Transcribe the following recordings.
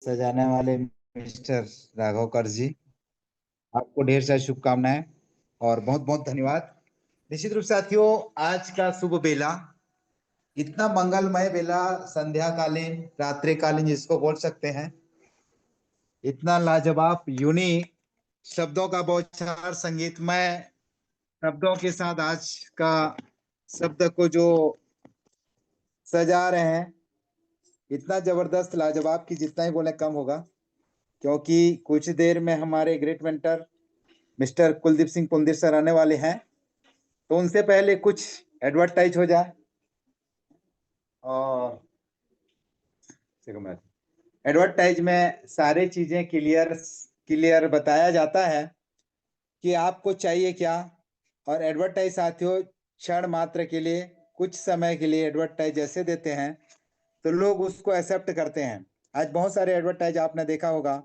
सजाने वाले मिस्टर राघवकर जी, आपको ढेर सारी शुभकामनाएं और बहुत बहुत धन्यवाद। निश्चित रूप से साथियों, आज का शुभ बेला, इतना मंगलमय बेला, संध्याकालीन रात्रिकालीन जिसको बोल सकते हैं, इतना लाजवाब यूनिक शब्दों का बौछार संगीतमय शब्दों के साथ आज का शब्द को जो सजा रहे हैं, इतना जबरदस्त लाजवाब कि जितना ही बोले कम होगा। क्योंकि कुछ देर में हमारे great mentor mister Kuldeep Singh Pundir sir आने वाले हैं, तो उनसे पहले कुछ एडवर्टाइज हो जाए। और एडवर्टाइज में सारे चीजें क्लियर क्लियर बताया जाता है कि आपको चाहिए क्या। और एडवर्टाइज साथियों, क्षण मात्र के लिए, कुछ समय के लिए एडवर्टाइज ऐसे देते हैं तो लोग उसको एक्सेप्ट करते हैं। आज बहुत सारे एडवर्टाइज आपने देखा होगा,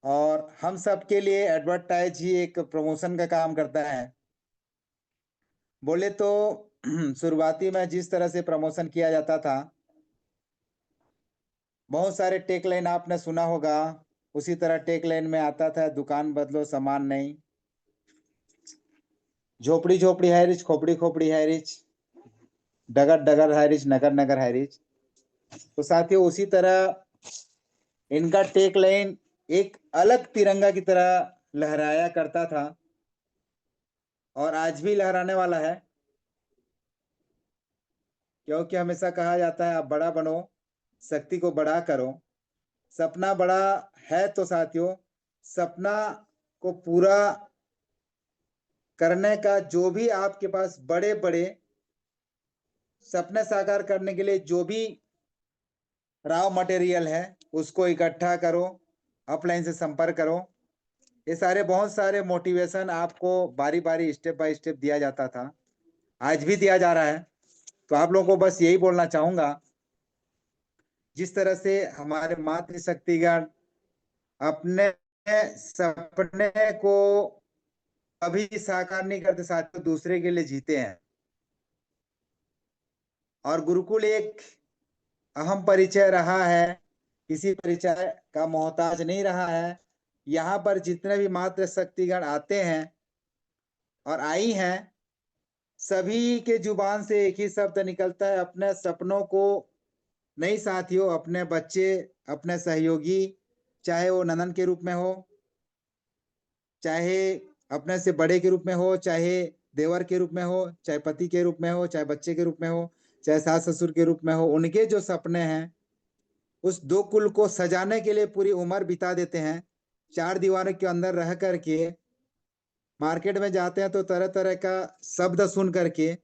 और हम सब के लिए एडवर्टाइज ही एक प्रमोशन का काम करता है। बोले तो शुरुआती में जिस तरह से प्रमोशन किया जाता था, बहुत सारे टेक लाइन आपने सुना होगा, उसी तरह टेक लाइन में आता था, दुकान बदलो सामान नहीं, झोपड़ी झोपड़ी है रिच, खोपड़ी खोपड़ी है रिच, डगर डगर है रिच, नगर नगर है रिच। तो साथियों, उसी तरह इनका टेक लाइन एक अलग तिरंगा की तरह लहराया करता था, और आज भी लहराने वाला है। क्योंकि हमेशा कहा जाता है, आप बड़ा बनो, शक्ति को बड़ा करो। सपना बड़ा है तो साथियों, सपना को पूरा करने का जो भी आपके पास बड़े बड़े सपने साकार करने के लिए जो भी रॉ मटेरियल है, उसको इकट्ठा करो, अपलाइन से संपर्क करो। ये सारे बहुत सारे मोटिवेशन आपको बारी बारी स्टेप बाय स्टेप दिया जाता था, आज भी दिया जा रहा है। तो आप लोगों को बस यही बोलना चाहूंगा, जिस तरह से हमारे मातृशक्तिगण अपने सपने को कभी साकार नहीं करते साथियों, दूसरे के लिए जीते हैं। और गुरुकुल एक अहम परिचय रहा है, किसी परिचय का मोहताज नहीं रहा है। यहाँ पर जितने भी मातृ शक्तिगण आते हैं और आई हैं, सभी के जुबान से एक ही शब्द निकलता है, अपने सपनों को नहीं साथियों, अपने बच्चे, अपने सहयोगी, चाहे वो ननन के रूप में हो, चाहे अपने से बड़े के रूप में हो, चाहे देवर के रूप में हो, चाहे पति के रूप में हो, चाहे बच्चे के रूप में हो, चाहे सास ससुर के रूप में हो, उनके जो सपने हैं, उस दो कुल को सजाने के लिए पूरी उम्र बिता देते हैं। चार दीवारों के अंदर रह करके मार्केट में जाते हैं तो तरह तरह का शब्द सुन करके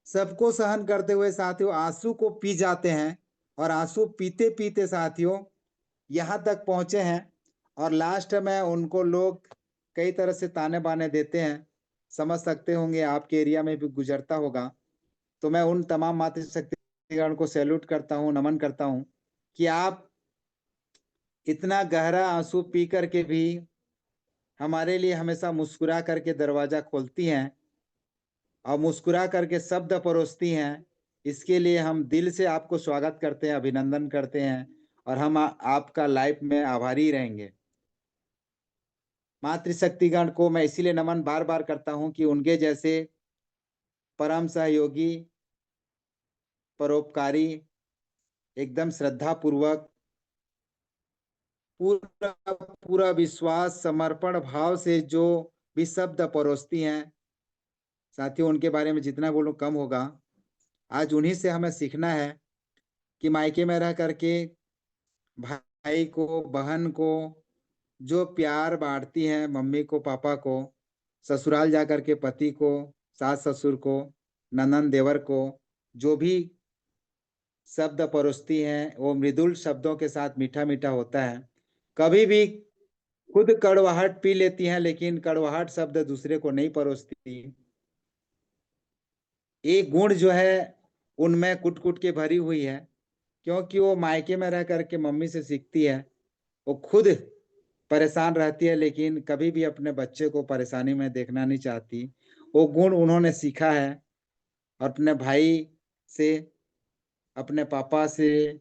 सबको सहन करते हुए साथियों आंसू को पी जाते हैं। और आंसू पीते पीते साथियों यहाँ तक पहुंचे हैं, और लास्ट में उनको लोग कई तरह से ताने बाने देते हैं। समझ सकते होंगे, आपके एरिया में भी गुजरता होगा। तो मैं उन तमाम मातृशक्तिगण को सैल्यूट करता हूँ, नमन करता हूँ कि आप इतना गहरा आंसू पी करके भी हमारे लिए हमेशा मुस्कुरा करके दरवाजा खोलती हैं और मुस्कुरा करके शब्द परोसती हैं। इसके लिए हम दिल से आपको स्वागत करते हैं, अभिनंदन करते हैं, और हम आपका लाइफ में आभारी रहेंगे। मातृशक्तिगण को मैं इसीलिए नमन बार बार करता हूं कि उनके जैसे परम सहयोगी, परोपकारी, एकदम श्रद्धा पूर्वक, पूरा पूरा विश्वास समर्पण भाव से जो भी शब्द परोसती हैं साथियों, उनके बारे में जितना बोलूं कम होगा। आज उन्हीं से हमें सीखना है कि मायके में रह करके भाई को, बहन को जो प्यार बांटती हैं, मम्मी को, पापा को, ससुराल जा करके पति को, सास ससुर को, ननन देवर को जो भी शब्द परोसती हैं, वो मृदुल शब्दों के साथ मीठा मीठा होता है। कभी भी खुद कड़वाहट पी लेती हैं, लेकिन कड़वाहट शब्द दूसरे को नहीं परोसती। एक गुण जो है उनमें कुट कुट के भरी हुई है, क्योंकि वो मायके में रह करके मम्मी से सीखती है। वो खुद परेशान रहती है, लेकिन कभी भी अपने बच्चे को परेशानी में देखना नहीं चाहती। वो गुण उन्होंने सीखा है, और अपने भाई से, अपने पापा से,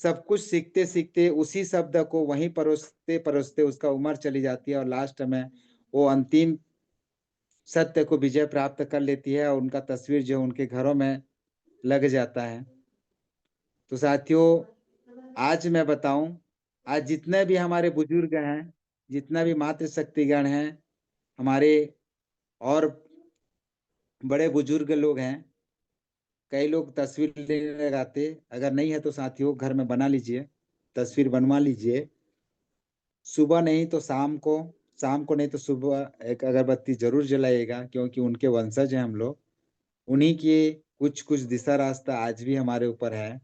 सब कुछ सीखते सीखते उसी शब्द को वहीं परोसते परोसते उसका उम्र चली जाती है और लास्ट में वो अंतिम सत्य को विजय प्राप्त कर लेती है और उनका तस्वीर जो उनके घरों में लग जाता है। तो साथियों, आज मैं बताऊं, आज जितने भी हमारे बुजुर्ग हैं, जितना भी मातृशक्तिगण हैं, हमारे और बड़े बुजुर्ग लोग हैं, कई लोग तस्वीर लेने लगाते, अगर नहीं है तो साथियों घर में बना लीजिए, तस्वीर बनवा लीजिए। सुबह नहीं तो शाम को, शाम को नहीं तो सुबह एक अगरबत्ती जरूर जलाइएगा, क्योंकि उनके वंशज हैं हम लोग। उन्हीं के कुछ कुछ दिशा रास्ता आज भी हमारे ऊपर है।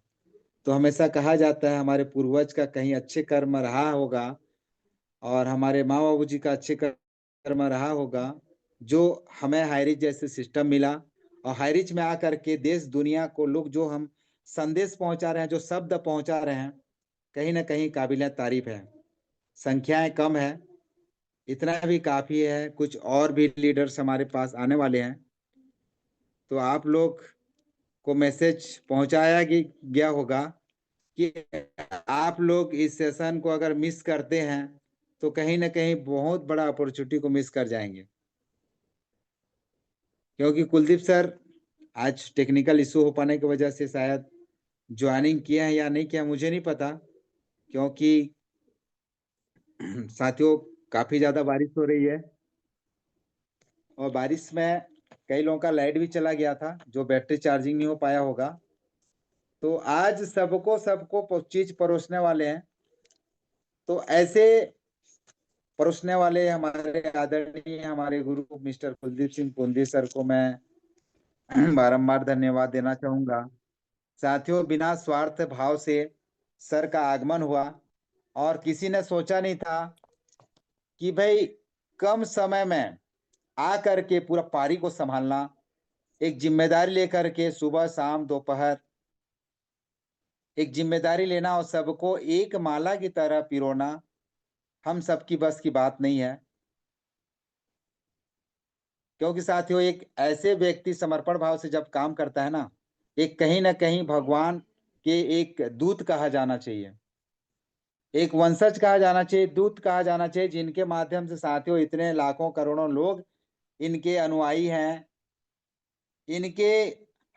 तो हमेशा कहा जाता है हमारे पूर्वज का कहीं अच्छे कर्म रहा होगा और हमारे माँ बाबू जी का अच्छे कर्म रहा होगा, जो हमें हाईरिच जैसे सिस्टम मिला। और हाईरिच में आकर के देश दुनिया को लोग जो हम संदेश पहुंचा रहे हैं, जो शब्द पहुंचा रहे हैं, कहीं ना कहीं काबिल तारीफ है। संख्याएं कम है, इतना भी काफी है। कुछ और भी लीडर्स हमारे पास आने वाले हैं, तो आप लोग को मैसेज पहुंचाया गया होगा कि आप लोग इस सेशन को अगर मिस करते हैं तो कहीं ना कहीं बहुत बड़ा अपॉर्चुनिटी को मिस कर जाएंगे। क्योंकि कुलदीप सर आज टेक्निकल इशू हो पाने की वजह से शायद ज्वाइनिंग किया है या नहीं किया, मुझे नहीं पता। क्योंकि साथियों काफी ज्यादा बारिश हो रही है और बारिश में कई लोगों का लाइट भी चला गया था, जो बैटरी चार्जिंग नहीं हो पाया होगा। तो आज सबको सबको चीज परोसने वाले हैं। तो ऐसे परोसने वाले हमारे आदरणीय हमारे गुरु मिस्टर कुलदीप सिंह पुंदी सर को मैं बारंबार धन्यवाद देना चाहूंगा। साथियों, बिना स्वार्थ भाव से सर का आगमन हुआ और किसी ने सोचा नहीं था कि भाई कम समय में आ करके पूरा पारी को संभालना, एक जिम्मेदारी लेकर के सुबह शाम दोपहर एक जिम्मेदारी लेना और सबको एक माला की तरह पिरोना हम सबकी बस की बात नहीं है। क्योंकि साथियों एक ऐसे व्यक्ति समर्पण भाव से जब काम करता है ना, एक कहीं ना कहीं भगवान के एक दूत कहा जाना चाहिए, एक वंशज कहा जाना चाहिए, दूत कहा जाना चाहिए, जिनके माध्यम से साथियों इतने लाखों करोड़ों लोग इनके अनुयायी हैं, इनके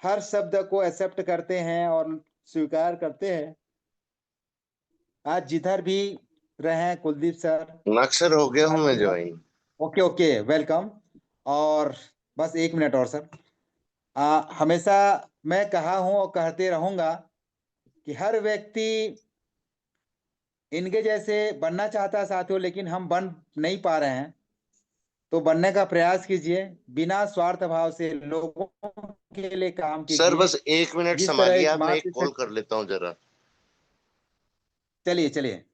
हर शब्द को एक्सेप्ट करते हैं और स्वीकार करते हैं। आज जिधर भी रहे कुलदीप सर, अक्सर हो गया हूं मैं साथियों, ज्वाइन। Okay okay, welcome. और बस एक मिनट और सर, हमेशा मैं कहा हूं और कहते रहूंगा कि हर व्यक्ति इनके जैसे बनना चाहता है साथियों, लेकिन हम बन नहीं पा रहे हैं। तो बनने का प्रयास कीजिए, बिना स्वार्थ भाव से लोगों के लिए काम सर कीजिए। बस 1 मिनट जिस तरह संभालिए एक आप, मैं एक कॉल मातृशक्ति, कर लेता हूँ जरा। चलिए चलिए।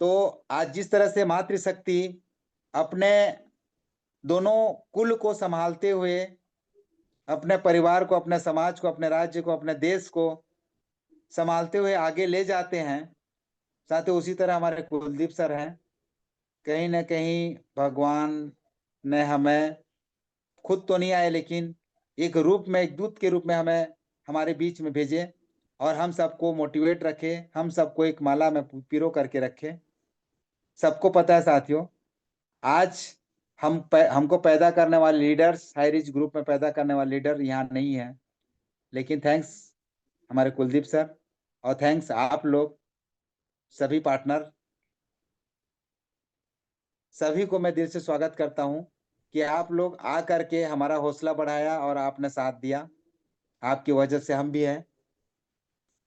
तो आज जिस तरह से मातृशक्ति अपने दोनों कुल को संभालते हुए अपने परिवार को, अपने समाज को, अपने राज्य को, अपने देश को संभालते हुए आगे ले जाते हैं, साथ ही उसी तरह हमारे कुलदीप सर हैं। कहीं ना कहीं भगवान ने हमें, खुद तो नहीं आए लेकिन एक रूप में, एक दूत के रूप में हमें हमारे बीच में भेजे और हम सबको मोटिवेट रखे, हम सबको एक माला में पिरो करके रखे। सबको पता है साथियों, आज हमको पैदा करने वाले लीडर्स, हाई रिच ग्रुप में पैदा करने वाले लीडर यहाँ नहीं है, लेकिन थैंक्स हमारे कुलदीप सर और थैंक्स आप लोग सभी पार्टनर, सभी को मैं दिल से स्वागत करता हूं कि आप लोग आ करके हमारा हौसला बढ़ाया और आपने साथ दिया। आपकी वजह से हम भी हैं,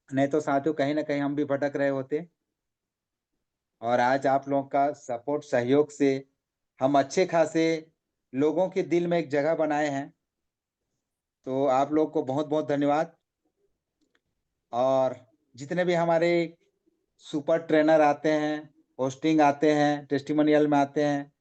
नहीं तो साथियों कहीं ना कहीं हम भी भटक रहे होते। और आज आप लोगों का सपोर्ट सहयोग से हम अच्छे खासे लोगों के दिल में एक जगह बनाए हैं। तो आप लोग को बहुत बहुत धन्यवाद। और जितने भी हमारे सुपर ट्रेनर आते हैं, होस्टिंग आते हैं, टेस्टिमोनियल में आते हैं,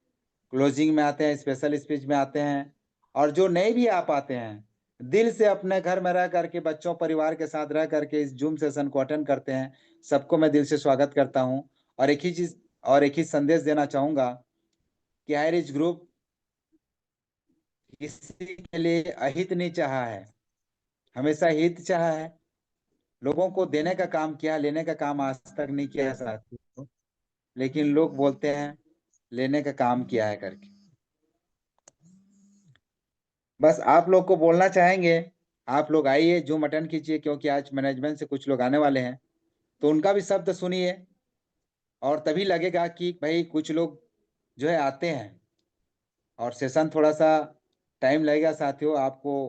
क्लोजिंग में आते हैं, स्पेशल स्पीच में आते हैं, और जो नहीं भी आ पाते हैं, दिल से अपने घर में रह करके बच्चों परिवार के साथ रह करके इस जूम सेशन को अटेंड करते हैं, सबको मैं दिल से स्वागत करता हूं। और एक ही चीज और एक ही संदेश देना चाहूंगा कि हाईरिच ग्रुप किसी के लिए अहित नहीं चाहा है, हमेशा हित चाहा है। लोगों को देने का काम किया, लेने का काम आज तक नहीं किया है साथियों। लेकिन लोग बोलते हैं लेने का काम किया है करके। बस आप लोग को बोलना चाहेंगे, आप लोग आइए, जूम अटेंड कीजिए, क्योंकि आज मैनेजमेंट से कुछ लोग आने वाले हैं, तो उनका भी शब्द सुनिए और तभी लगेगा कि भाई कुछ लोग जो है आते हैं। और सेशन थोड़ा सा टाइम लगेगा साथियों, आपको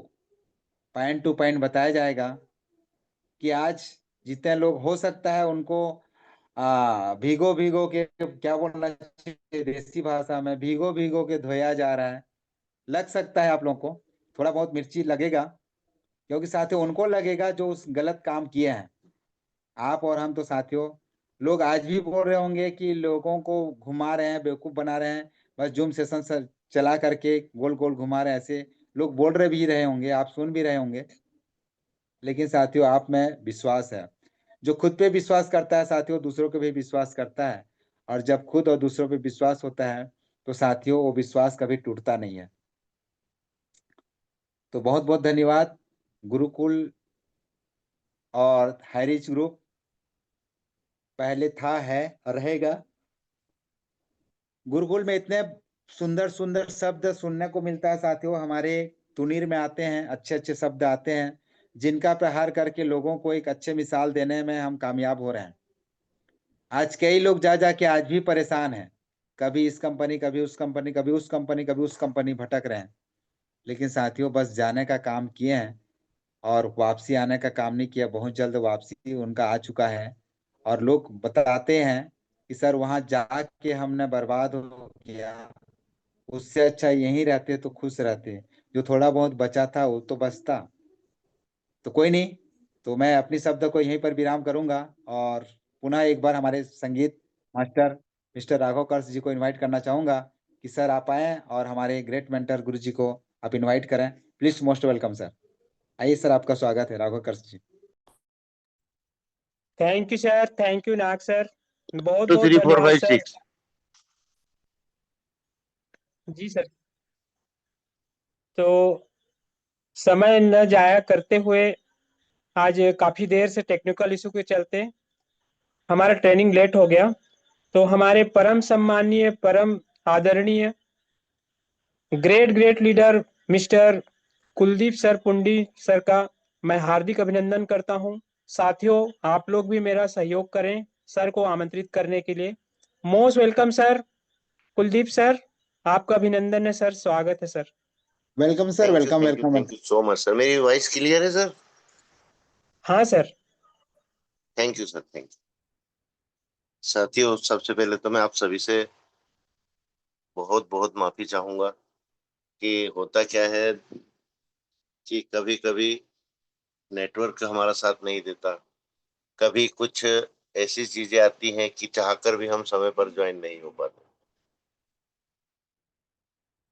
पॉइंट टू पॉइंट बताया जाएगा कि आज जितने लोग हो सकता है उनको भीगो भीगो के, क्या बोलना चाहिए देसी भाषा में, भीगो भीगो के धोया जा रहा है। लग सकता है आप लोगों को थोड़ा बहुत मिर्ची लगेगा, क्योंकि साथियों उनको लगेगा जो उस गलत काम किए हैं। आप और हम तो साथियों, लोग आज भी बोल रहे होंगे कि लोगों को घुमा रहे हैं, बेवकूफ बना रहे हैं, बस जूम सेशन चला करके गोल गोल घुमा रहे हैं, ऐसे लोग बोल रहे भी रहे होंगे, आप सुन भी रहे होंगे। लेकिन साथियों आप में विश्वास है, जो खुद पे विश्वास करता है साथियों दूसरों पे भी विश्वास करता है। और जब खुद और दूसरों पे विश्वास होता है तो साथियों वो विश्वास कभी टूटता नहीं है। तो बहुत बहुत धन्यवाद गुरुकुल और हाईरिच ग्रुप, पहले था, है और रहेगा। गुरुकुल में इतने सुंदर सुंदर शब्द सुनने को मिलता है साथियों, हमारे तुनीर में आते हैं, अच्छे अच्छे शब्द आते हैं, जिनका प्रहार करके लोगों को एक अच्छे मिसाल देने में हम कामयाब हो रहे हैं। आज कई लोग जा जाके आज भी परेशान हैं, कभी इस कंपनी, कभी उस कंपनी, कभी उस कंपनी, कभी उस कंपनी भटक रहे हैं। लेकिन साथियों बस जाने का काम किए हैं और वापसी आने का काम नहीं किया। बहुत जल्द वापसी उनका आ चुका है और लोग बताते हैं कि सर वहां जाके हमने बर्बाद हो किया, उससे अच्छा यहीं रहते तो खुश रहते, जो थोड़ा बहुत बचा था वो तो बचता। तो कोई नहीं, तो मैं अपनी शब्द को यहीं पर विराम करूंगा और पुनः एक बार हमारे संगीत मास्टर मिस्टर राघव कर्स जी को इनवाइट करना चाहूंगा कि सर आप आए और हमारे ग्रेट मेंटर गुरु जी को आप इनवाइट करें। Please most welcome sir. आइए सर, आपका स्वागत है Raghav Kars ji. Thank you sir, thank you Nag sir, बहुत टू बहुत थ्री फोर धन्यवाद फाइव सर। सिक्स जी सर। तो समय न जाया करते हुए, आज काफी देर से टेक्निकल इशू के चलते हमारा ट्रेनिंग लेट हो गया, तो हमारे परम सम्माननीय, परम आदरणीय, great great leader mister Kuldeep sir Pundi sir का मैं हार्दिक अभिनंदन करता हूं। साथियों आप लोग भी मेरा सहयोग करें सर को आमंत्रित करने के लिए। Most welcome sir Kuldeep sir, आपका अभिनंदन है सर, स्वागत है sir. Welcome sir, welcome welcome. Thank you so much sir. मेरी वॉइस क्लियर है सर? हाँ sir. Thank you sir, thank you. साथियों सबसे पहले तो मैं आप सभी से बहुत बहुत माफी चाहूंगा कि होता क्या है कि कभी कभी नेटवर्क हमारा साथ नहीं देता, कभी कुछ ऐसी चीजें आती हैं कि चाहकर भी हम समय पर ज्वाइन नहीं हो पाते।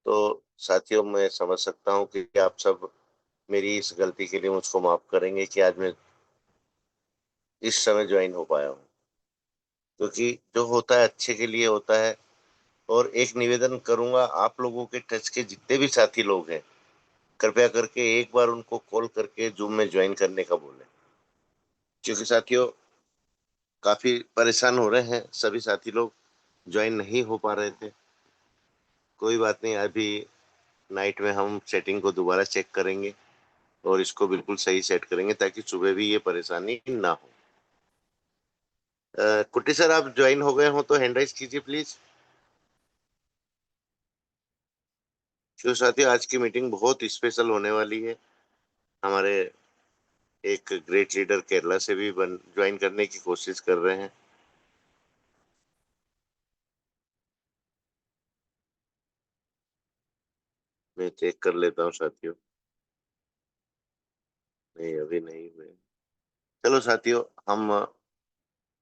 तो साथियों मैं समझ सकता हूँ कि आप सब मेरी इस गलती के लिए मुझको माफ करेंगे कि आज मैं इस समय ज्वाइन हो पाया हूँ, क्योंकि जो होता है अच्छे के लिए होता है। और एक निवेदन करूंगा, आप लोगों के टच के जितने भी साथी लोग हैं, कृपया करके एक बार उनको कॉल करके जूम में ज्वाइन करने का बोलें, क्योंकि साथियों काफी परेशान हो रहे हैं सभी साथी लोग, ज्वाइन नहीं हो पा रहे थे। कोई बात नहीं, अभी नाइट में हम सेटिंग को दोबारा चेक करेंगे और इसको बिल्कुल सही सेट करेंगे ताकि सुबह भी ये परेशानी ना हो। कुट्टी सर आप ज्वाइन हो गए हो तो हैंड राइज कीजिए प्लीज। क्यों साथियों आज की मीटिंग बहुत स्पेशल होने वाली है। हमारे एक ग्रेट लीडर केरला से भी ज्वाइन करने की कोशिश कर रहे हैं। मैं चेक कर लेता हूँ साथियों। नहीं अभी नहीं हुए। चलो साथियों, हम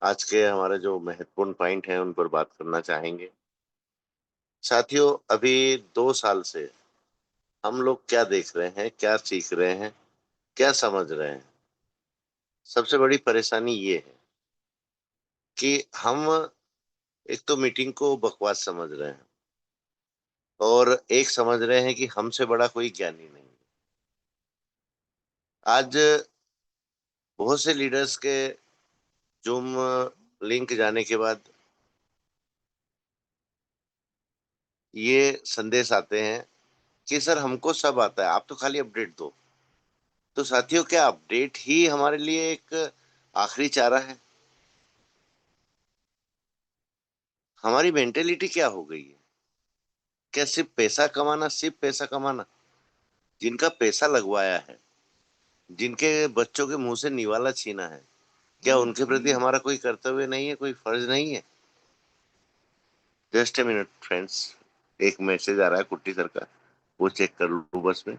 आज के हमारे जो महत्वपूर्ण पॉइंट हैं उन पर बात करना चाहेंगे। साथियों अभी 2 साल से हम लोग क्या देख रहे हैं, क्या सीख रहे हैं, क्या समझ रहे हैं। सबसे बड़ी परेशानी ये है कि हम एक तो मीटिंग को बकवास समझ रहे हैं और एक समझ रहे हैं कि हमसे बड़ा कोई ज्ञानी नहीं। आज बहुत से लीडर्स के जूम लिंक जाने के बाद ये संदेश आते हैं कि सर हमको सब आता है, आप तो खाली अपडेट दो। तो साथियों, क्या अपडेट ही हमारे लिए एक आखिरी चारा है? हमारी मेंटेलिटी क्या हो गई है? क्या सिर्फ पैसा कमाना, सिर्फ पैसा कमाना? जिनका पैसा लगवाया है, जिनके बच्चों के मुंह से निवाला छीना है, क्या उनके प्रति हमारा कोई कर्तव्य नहीं है, कोई फर्ज नहीं है? जस्ट ए मिनट फ्रेंड्स, एक मैसेज आ रहा है कुट्टी सर का, वो चेक कर लूं बस में।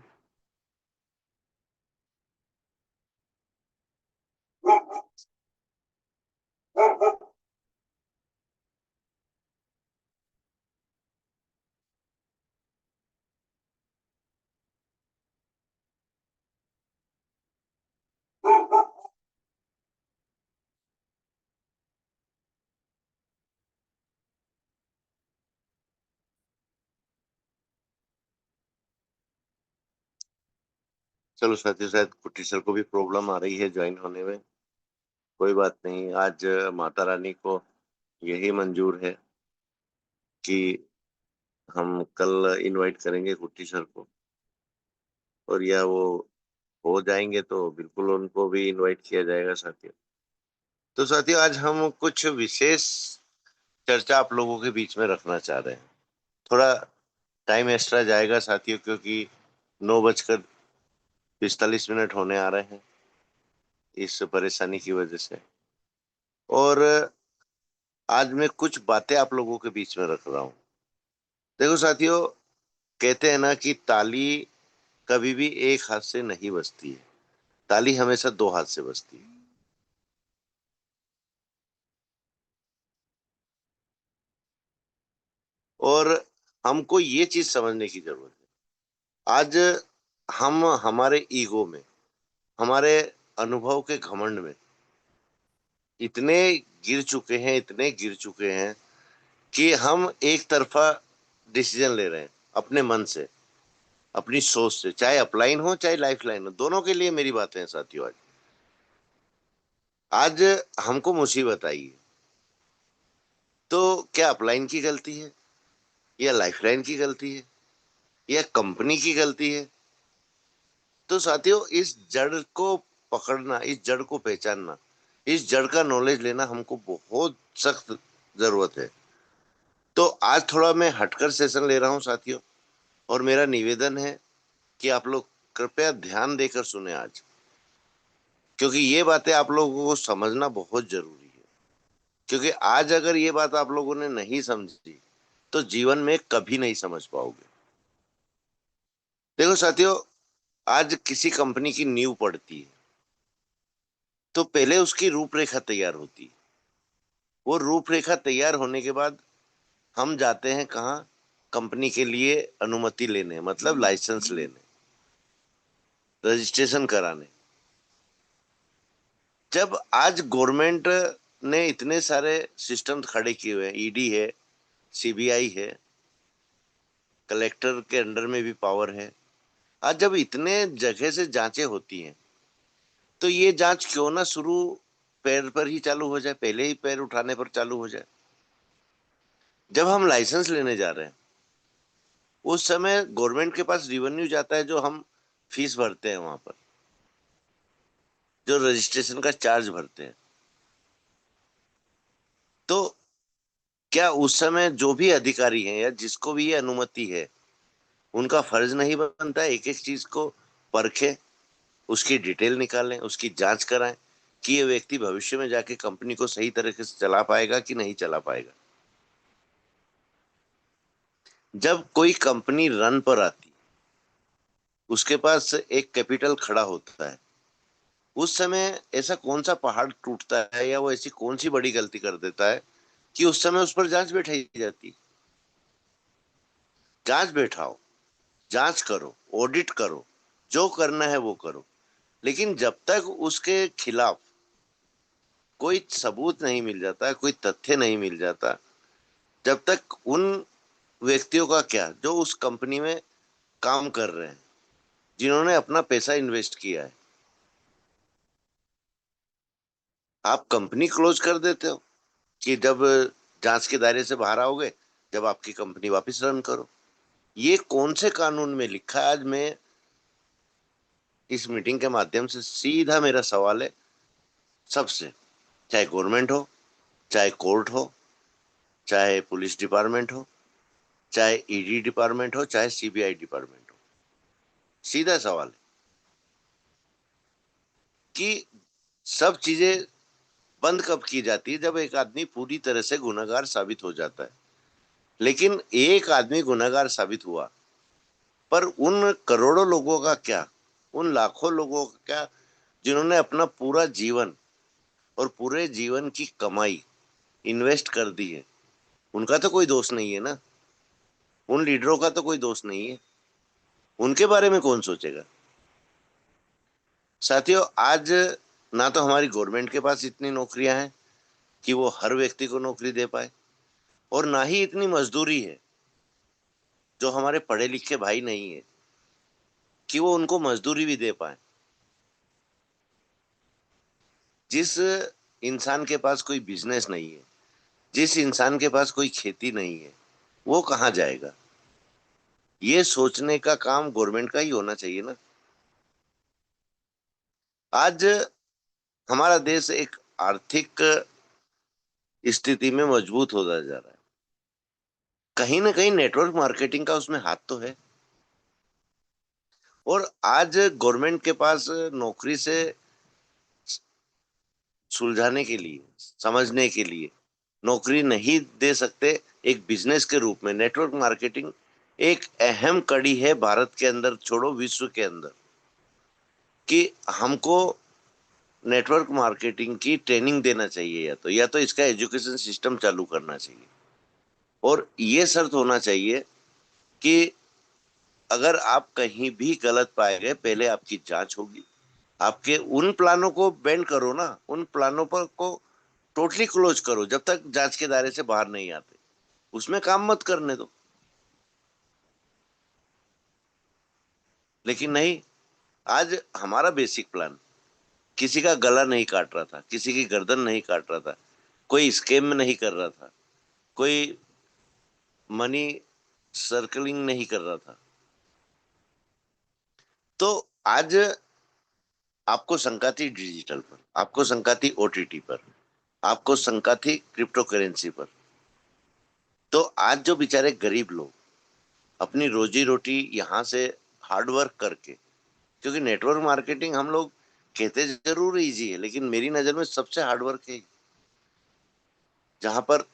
चलो साथियों, शायद कुट्टी सर को भी प्रॉब्लम आ रही है ज्वाइन होने में। कोई बात नहीं, आज माता रानी को यही मंजूर है कि हम कल इनवाइट करेंगे कुट्टी सर को, और या वो हो जाएंगे तो बिल्कुल उनको भी इनवाइट किया जाएगा साथियों। तो साथियों, आज हम कुछ विशेष चर्चा आप लोगों के बीच में रखना चाह रहे हैं। थोड़ा टाइम एक्स्ट्रा जाएगा साथियों, क्योंकि 9:45 होने आ रहे हैं इस परेशानी की वजह से। और आज मैं कुछ बातें आप लोगों के बीच में रख रहा हूँ। देखो साथियों, कहते हैं ना कि ताली कभी भी एक हाथ से नहीं बजती है, ताली हमेशा दो हाथ से बजती है। और हमको ये चीज समझने की जरूरत है। आज हम हमारे ईगो में, हमारे अनुभव के घमंड में इतने गिर चुके हैं, इतने गिर चुके हैं कि हम एक तरफा डिसीजन ले रहे हैं अपने मन से, अपनी सोच से, चाहे अपलाइन हो चाहे लाइफ लाइन हो, दोनों के लिए मेरी बातें हैं साथियों। आज आज हमको मुसीबत आई है, तो क्या अपलाइन की गलती है, या लाइफ लाइन की गलती है, या कंपनी की गलती है? तो साथियों, इस जड़ को पकड़ना, इस जड़ को पहचानना, इस जड़ का नॉलेज लेना हमको बहुत सख्त जरूरत है। तो आज थोड़ा मैं हटकर सेशन ले रहा हूं साथियों, और मेरा निवेदन है कि आप लोग कृपया ध्यान देकर सुने आज, क्योंकि ये बातें आप लोगों को समझना बहुत जरूरी है। क्योंकि आज अगर ये बात आप लोगों ने नहीं समझी तो जीवन में कभी नहीं समझ पाओगे। देखो साथियों, आज किसी कंपनी की नींव पड़ती है तो पहले उसकी रूपरेखा तैयार होती है। वो रूपरेखा तैयार होने के बाद हम जाते हैं कहाँ? कंपनी के लिए अनुमति लेने, मतलब लाइसेंस लेने, रजिस्ट्रेशन कराने। जब आज गवर्नमेंट ने इतने सारे सिस्टम खड़े किए हुए हैं, ईडी है, सीबीआई है, कलेक्टर के अंडर में भी पावर है, आज जब इतने जगह से जांचें होती हैं तो ये जांच क्यों ना शुरू पैर पर ही चालू हो जाए, पहले ही पैर उठाने पर चालू हो जाए। जब हम लाइसेंस लेने जा रहे हैं उस समय गवर्नमेंट के पास रिवेन्यू जाता है, जो हम फीस भरते हैं वहां पर, जो रजिस्ट्रेशन का चार्ज भरते हैं। तो क्या उस समय जो भी अधिकारी हैं या जिसको भी ये अनुमति है, उनका फर्ज नहीं बनता है एक एक चीज को परखे, उसकी डिटेल निकालें, उसकी जांच कराएं कि ये व्यक्ति भविष्य में जाके कंपनी को सही तरीके से चला पाएगा कि नहीं चला पाएगा? जब कोई कंपनी रन पर आती, उसके पास एक कैपिटल खड़ा होता है, उस समय ऐसा कौन सा पहाड़ टूटता है या वो ऐसी कौन सी बड़ी गलती कर देता है कि उस समय उस पर जांच बैठाई जाती? जांच बैठाओ, जांच करो, ऑडिट करो, जो करना है वो करो। लेकिन जब तक उसके खिलाफ कोई सबूत नहीं मिल जाता, कोई तथ्य नहीं मिल जाता, जब तक उन व्यक्तियों का क्या जो उस कंपनी में काम कर रहे हैं, जिन्होंने अपना पैसा इन्वेस्ट किया है, आप कंपनी क्लोज कर देते हो कि जब जांच के दायरे से बाहर आओगे, जब आपकी कंपनी वापस रन करो। ये कौन से कानून में लिखा है? आज मैं इस मीटिंग के माध्यम से सीधा मेरा सवाल है सबसे, चाहे गवर्नमेंट हो, चाहे कोर्ट हो, चाहे पुलिस डिपार्टमेंट हो, चाहे ईडी डिपार्टमेंट हो, चाहे सीबीआई डिपार्टमेंट हो, सीधा सवाल है कि सब चीजें बंद कब की जाती है? जब एक आदमी पूरी तरह से गुनहगार साबित हो जाता है। लेकिन एक आदमी गुनहगार साबित हुआ, पर उन करोड़ों लोगों का क्या, उन लाखों लोगों का क्या जिन्होंने अपना पूरा जीवन और पूरे जीवन की कमाई इन्वेस्ट कर दी है? उनका तो कोई दोष नहीं है ना, उन लीडरों का तो कोई दोष नहीं है। उनके बारे में कौन सोचेगा? साथियों, आज ना तो हमारी गवर्नमेंट के पास इतनी नौकरियां हैं कि वो हर व्यक्ति को नौकरी दे पाए, और ना ही इतनी मजदूरी है जो हमारे पढ़े लिखे भाई नहीं है कि वो उनको मजदूरी भी दे पाए। जिस इंसान के पास कोई बिजनेस नहीं है, जिस इंसान के पास कोई खेती नहीं है, वो कहाँ जाएगा? ये सोचने का काम गवर्नमेंट का ही होना चाहिए ना। आज हमारा देश एक आर्थिक स्थिति में मजबूत होता जा रहा है। कहीं ना कहीं नेटवर्क मार्केटिंग का उसमें हाथ तो है। और आज गवर्नमेंट के पास नौकरी से सुलझाने के लिए, समझने के लिए नौकरी नहीं दे सकते, एक बिजनेस के रूप में नेटवर्क मार्केटिंग एक अहम कड़ी है भारत के अंदर, छोड़ो विश्व के अंदर, कि हमको नेटवर्क मार्केटिंग की ट्रेनिंग देना चाहिए, या तो इसका एजुकेशन सिस्टम चालू करना चाहिए। और ये शर्त होना चाहिए कि अगर आप कहीं भी गलत पाए गए, पहले आपकी जांच होगी। आपके उन प्लानों को बेंड करो ना, उन प्लानों पर को टोटली क्लोज करो जब तक जांच के दायरे से बाहर नहीं आते, उसमें काम मत करने दो। लेकिन नहीं, आज हमारा बेसिक प्लान किसी का गला नहीं काट रहा था, किसी की गर्दन नहीं काट रहा था, कोई स्कैम में नहीं कर रहा था, कोई मनी सर्कलिंग नहीं कर रहा था। तो आज आपको शंका थी डिजिटल पर, आपको शंका थी ओटीटी पर, आपको शंका थी क्रिप्टो करेंसी पर। तो आज जो बेचारे गरीब लोग अपनी रोजी रोटी यहां से हार्डवर्क करके, क्योंकि नेटवर्क मार्केटिंग हम लोग कहते जरूर इजी है, लेकिन मेरी नजर में सबसे हार्डवर्क है, जहां पर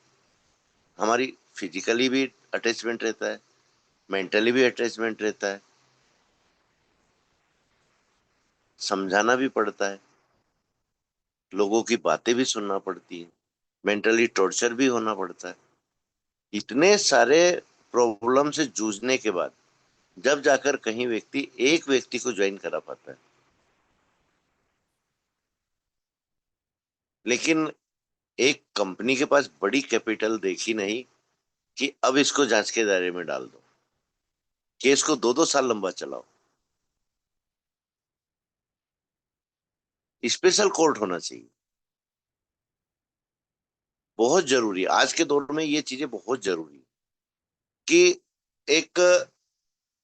हमारी फिजिकली भी अटैचमेंट रहता है, मेंटली भी अटैचमेंट रहता है, समझाना भी पड़ता है, लोगों की बातें भी सुनना पड़ती है, मेंटली टॉर्चर भी होना पड़ता है। इतने सारे प्रॉब्लम से जूझने के बाद जब जाकर कहीं एक व्यक्ति को ज्वाइन करा पाता है। लेकिन एक कंपनी के पास बड़ी कैपिटल देखी नहीं कि अब इसको जांच के दायरे में डाल दो, केस को 2-2 साल लंबा चलाओ। स्पेशल कोर्ट होना चाहिए, बहुत जरूरी है आज के दौर में, ये चीजें बहुत जरूरी है कि एक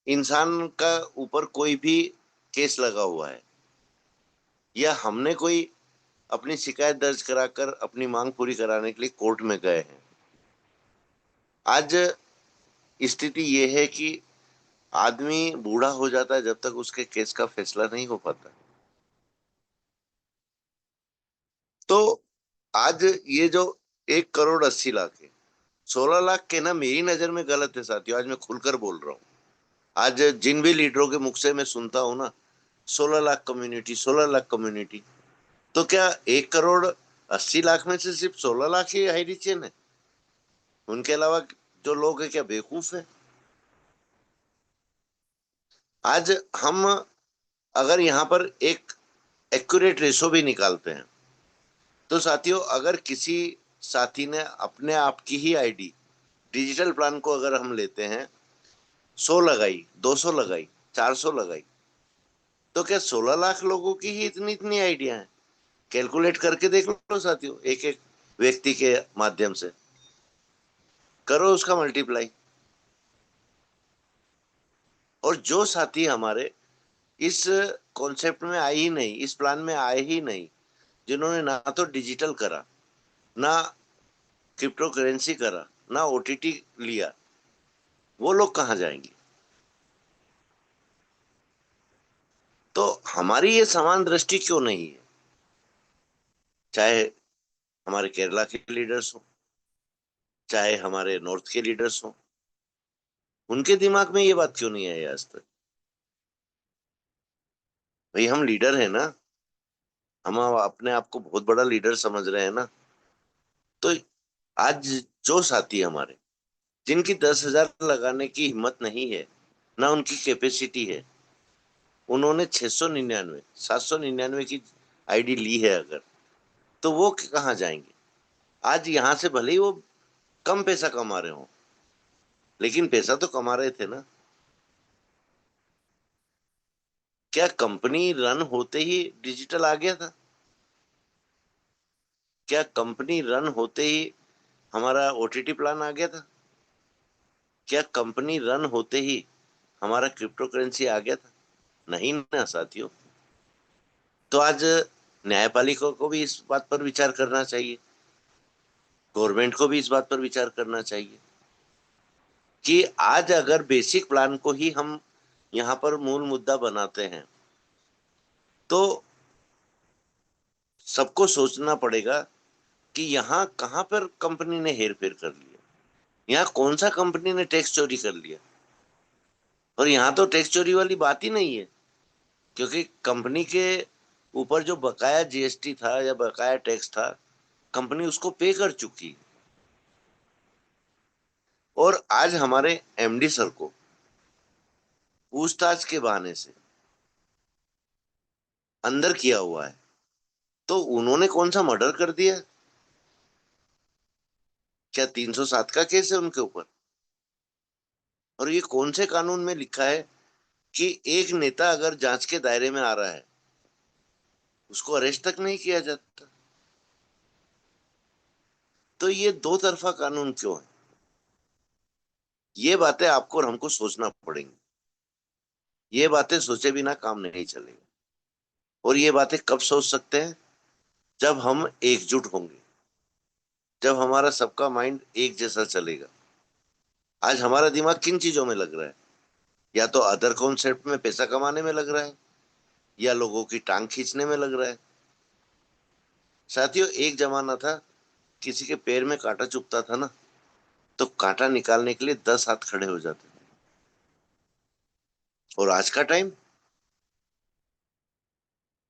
इंसान का ऊपर कोई भी केस लगा हुआ है, या हमने कोई अपनी शिकायत दर्ज कराकर अपनी मांग पूरी कराने के लिए कोर्ट में गए हैं। आज स्थिति ये है कि आदमी बूढ़ा हो जाता है जब तक उसके केस का फैसला नहीं हो पाता। तो आज ये जो 1,80,00,000 है, 16 लाख के ना मेरी नजर में गलत है साथियों, आज मैं खुलकर बोल रहा हूँ। आज जिन भी लीडरों के मुख से मैं सुनता हूं ना, 16 लाख कम्युनिटी, 16 लाख कम्युनिटी, तो क्या 1,80,00,000 में से सिर्फ 16 लाख ही हाई रिचन है? उनके अलावा जो लोग हैं क्या बेवकूफ है? आज हम अगर यहाँ पर एक एक्यूरेट रेशो भी निकालते हैं, तो साथियों अगर किसी साथी ने अपने आप की ही आईडी डिजिटल प्लान को अगर हम लेते हैं, 100 लगाई, 200 लगाई, 400 लगाई, तो क्या 16 लाख लोगों की ही इतनी इतनी आइडिया है? कैलकुलेट करके देख लो साथियों, एक एक व्यक्ति के माध्यम से करो उसका मल्टीप्लाई। और जो साथी हमारे इस कॉन्सेप्ट में आए ही नहीं, इस प्लान में आए ही नहीं, जिन्होंने ना तो डिजिटल करा, ना क्रिप्टो करेंसी करा, ना ओटीटी लिया, वो लोग कहाँ जाएंगे? तो हमारी ये समान दृष्टि क्यों नहीं है? चाहे हमारे केरला के लीडर्स हो, चाहे हमारे नॉर्थ के लीडर्स हो, उनके दिमाग में ये बात क्यों नहीं आई आज तक? भाई हम लीडर है ना, हम अपने आप को बहुत बड़ा लीडर समझ रहे हैं ना। तो आज जो साथी हमारे, जिनकी 10,000 लगाने की हिम्मत नहीं है, ना उनकी कैपेसिटी है, उन्होंने 699 799 की आईडी ली है अगर, तो वो कहाँ जाएंगे? आज यहां से भले ही वो कम पैसा कमा रहे हो, लेकिन पैसा तो कमा रहे थे ना। क्या कंपनी रन होते ही डिजिटल आ गया था? क्या कंपनी रन होते ही हमारा ओटीटी प्लान आ गया था? क्या कंपनी रन होते ही हमारा क्रिप्टो करेंसी आ गया था? नहीं ना साथियों। तो आज न्यायपालिका को भी इस बात पर विचार करना चाहिए, गवर्नमेंट को भी इस बात पर विचार करना चाहिए कि आज अगर बेसिक प्लान को ही हम यहाँ पर मूल मुद्दा बनाते हैं, तो सबको सोचना पड़ेगा कि यहाँ कहाँ पर कंपनी ने हेरफेर कर लिया, यहाँ कौन सा कंपनी ने टैक्स चोरी कर लिया। और यहाँ तो टैक्स चोरी वाली बात ही नहीं है, क्योंकि कंपनी के ऊपर जो बकाया जीएसटी था या बकाया टैक्स था, कंपनी उसको पे कर चुकी है। और आज हमारे एमडी सर को पूछताछ के बहाने से अंदर किया हुआ है, तो उन्होंने कौन सा मर्डर कर दिया? क्या 307 का केस है उनके ऊपर? और ये कौन से कानून में लिखा है कि एक नेता अगर जांच के दायरे में आ रहा है, उसको अरेस्ट तक नहीं किया जाता? तो ये दो तरफा कानून क्यों है? ये बातें आपको और हमको सोचना पड़ेंगी। ये बातें सोचे बिना काम नहीं चलेगा। और ये बातें कब सोच सकते हैं? जब हम एकजुट होंगे, जब हमारा सबका माइंड एक जैसा चलेगा। आज हमारा दिमाग किन चीजों में लग रहा है? या तो अदर कॉन्सेप्ट में पैसा कमाने में लग रहा है, या लोगों की टांग खींचने में लग रहा है। साथियों, एक जमाना था, किसी के पैर में कांटा चुभता था ना, तो कांटा निकालने के लिए 10 हाथ खड़े हो जाते थे। और आज का टाइम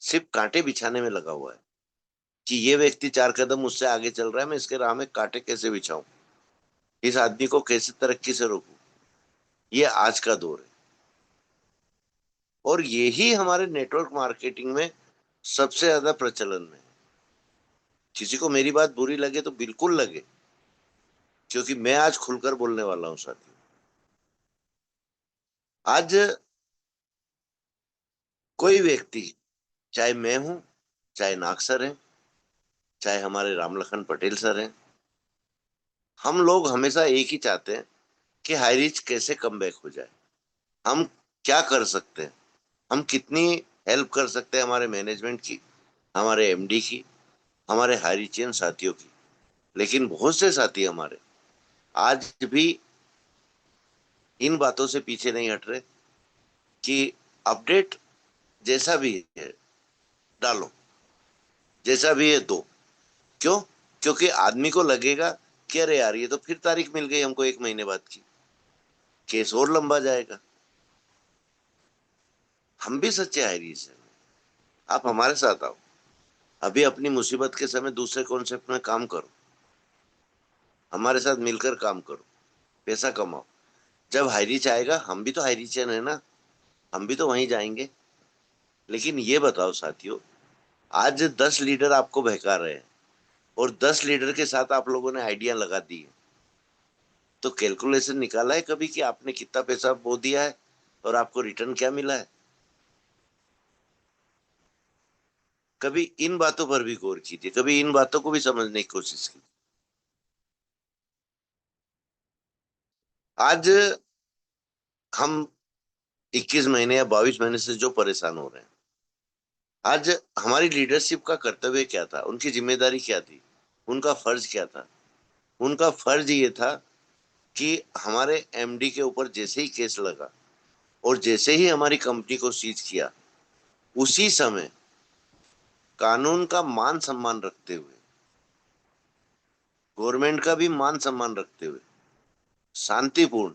सिर्फ कांटे बिछाने में लगा हुआ है कि ये व्यक्ति 4 कदम मुझसे आगे चल रहा है, मैं इसके राह में कांटे कैसे बिछाऊं, इस आदमी को कैसे तरक्की से रोकूं। ये आज का दौर है। और यही हमारे नेटवर्क मार्केटिंग में सबसे ज्यादा प्रचलन में है। किसी को मेरी बात बुरी लगे तो बिल्कुल लगे, क्योंकि मैं आज खुलकर बोलने वाला हूं साथियों। आज कोई व्यक्ति, चाहे मैं हूं, चाहे नाग सर है, चाहे हमारे राम लखन पटेल सर हैं, हम लोग हमेशा एक ही चाहते हैं कि हाई रिच कैसे कम बैक हो जाए। हम क्या कर सकते हैं, हम कितनी हेल्प कर सकते हैं हमारे मैनेजमेंट की, हमारे एमडी की, हमारे हाई रिचियन साथियों की। लेकिन बहुत से साथी हमारे आज भी इन बातों से पीछे नहीं हट रहे कि अपडेट जैसा भी है डालो, जैसा भी है दो। क्यों? क्योंकि आदमी को लगेगा कि अरे यार, ये तो फिर तारीख मिल गई हमको 1 महीने बाद की, केस और लंबा जाएगा। हम भी सच्चे हायरीज हैं, आप हमारे साथ आओ। अभी अपनी मुसीबत के समय दूसरे कॉन्सेप्ट में काम करो, हमारे साथ मिलकर काम करो, पैसा कमाओ। जब हाईरीच आएगा, हम भी तो हाईरीचन है ना, हम भी तो वहीं जाएंगे। लेकिन ये बताओ साथियों, आज 10 लीडर आपको बहका रहे हैं, और 10 लीडर के साथ आप लोगों ने आइडिया लगा दी है, तो कैलकुलेशन निकाला है कभी कि आपने कितना पैसा बो दिया है और आपको रिटर्न क्या मिला है? कभी इन बातों पर भी गौर कीजिए, कभी इन बातों को भी समझने की कोशिश कीजिए। आज हम 21 महीने या 22 महीने से जो परेशान हो रहे हैं, आज हमारी लीडरशिप का कर्तव्य क्या था, उनकी जिम्मेदारी क्या थी, उनका फर्ज क्या था? उनका फर्ज ये था कि हमारे एमडी के ऊपर जैसे ही केस लगा और जैसे ही हमारी कंपनी को सीज किया, उसी समय कानून का मान सम्मान रखते हुए, गवर्नमेंट का भी मान सम्मान रखते हुए, शांतिपूर्ण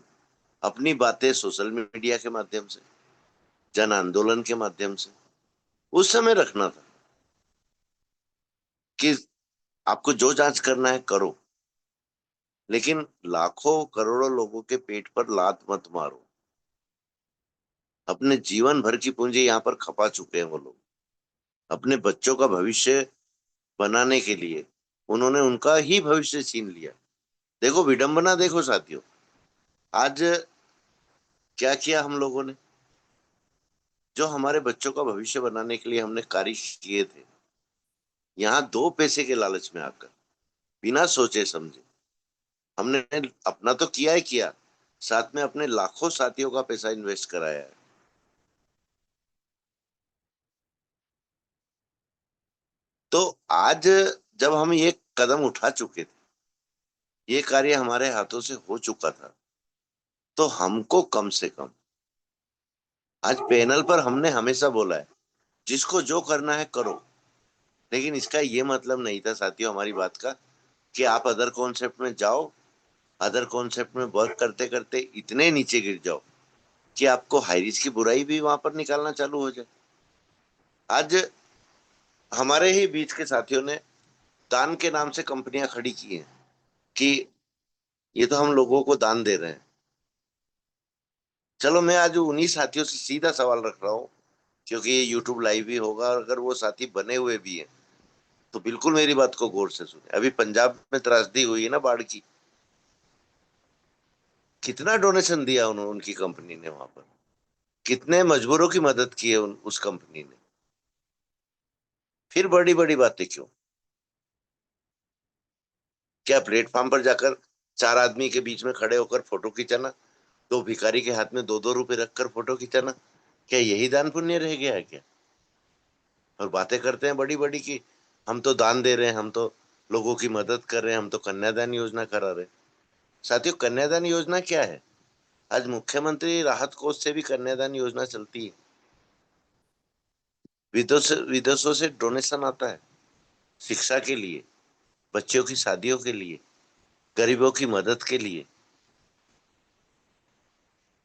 अपनी बातें सोशल मीडिया के माध्यम से, जन आंदोलन के माध्यम से उस समय रखना था कि आपको जो जांच करना है करो, लेकिन लाखों करोड़ों लोगों के पेट पर लात मत मारो। अपने जीवन भर की पूंजी यहाँ पर खपा चुके हैं वो लोग, अपने बच्चों का भविष्य बनाने के लिए उन्होंने उनका ही भविष्य छीन लिया। देखो विडंबना, देखो साथियों, आज क्या किया हम लोगों ने, जो हमारे बच्चों का भविष्य बनाने के लिए हमने कार्य किए थे, यहाँ 2 पैसे के लालच में आकर बिना सोचे समझे हमने अपना तो किया ही किया, साथ में अपने लाखों साथियों का पैसा इन्वेस्ट कराया है। तो आज जब हम ये कदम उठा चुके थे, ये कार्य हमारे हाथों से हो चुका था, तो हमको कम से कम, आज पैनल पर हमने हमेशा बोला है जिसको जो करना है करो, लेकिन इसका ये मतलब नहीं था साथियों हमारी बात का कि आप अदर कॉन्सेप्ट में जाओ, अदर कॉन्सेप्ट में वर्क करते करते इतने नीचे गिर जाओ कि आपको हाईरिज की बुराई भी वहां पर निकालना चालू हो जाए। आज हमारे ही बीच के साथियों ने दान के नाम से कंपनियां खड़ी की हैं कि ये तो हम लोगों को दान दे रहे हैं। चलो मैं आज उन्हीं साथियों से सीधा सवाल रख रहा हूँ, क्योंकि ये यूट्यूब लाइव भी होगा और अगर वो साथी बने हुए भी हैं तो बिल्कुल मेरी बात को गौर से सुने। अभी पंजाब में त्रासदी हुई है ना बाढ़ की, कितना डोनेशन दिया उनकी कंपनी ने वहां पर, कितने मजबूरों की मदद की है उस कंपनी ने। फिर बड़ी बड़ी बातें क्यों? क्या प्लेटफॉर्म पर जाकर 4 आदमी के बीच में खड़े होकर फोटो खिंचाना, 2 भिखारी के हाथ में 2-2 रुपए रखकर फोटो खिंचाना, क्या यही दान पुण्य रह गया है क्या? और बातें करते हैं बड़ी बड़ी कि हम तो दान दे रहे हैं, हम तो लोगों की मदद कर रहे हैं, हम तो कन्यादान योजना करा रहे हैं। साथियों कन्यादान योजना क्या है? आज मुख्यमंत्री राहत कोष से भी कन्यादान योजना चलती है। विदेशों से डोनेशन आता है शिक्षा के लिए, बच्चों की शादियों के लिए, गरीबों की मदद के लिए।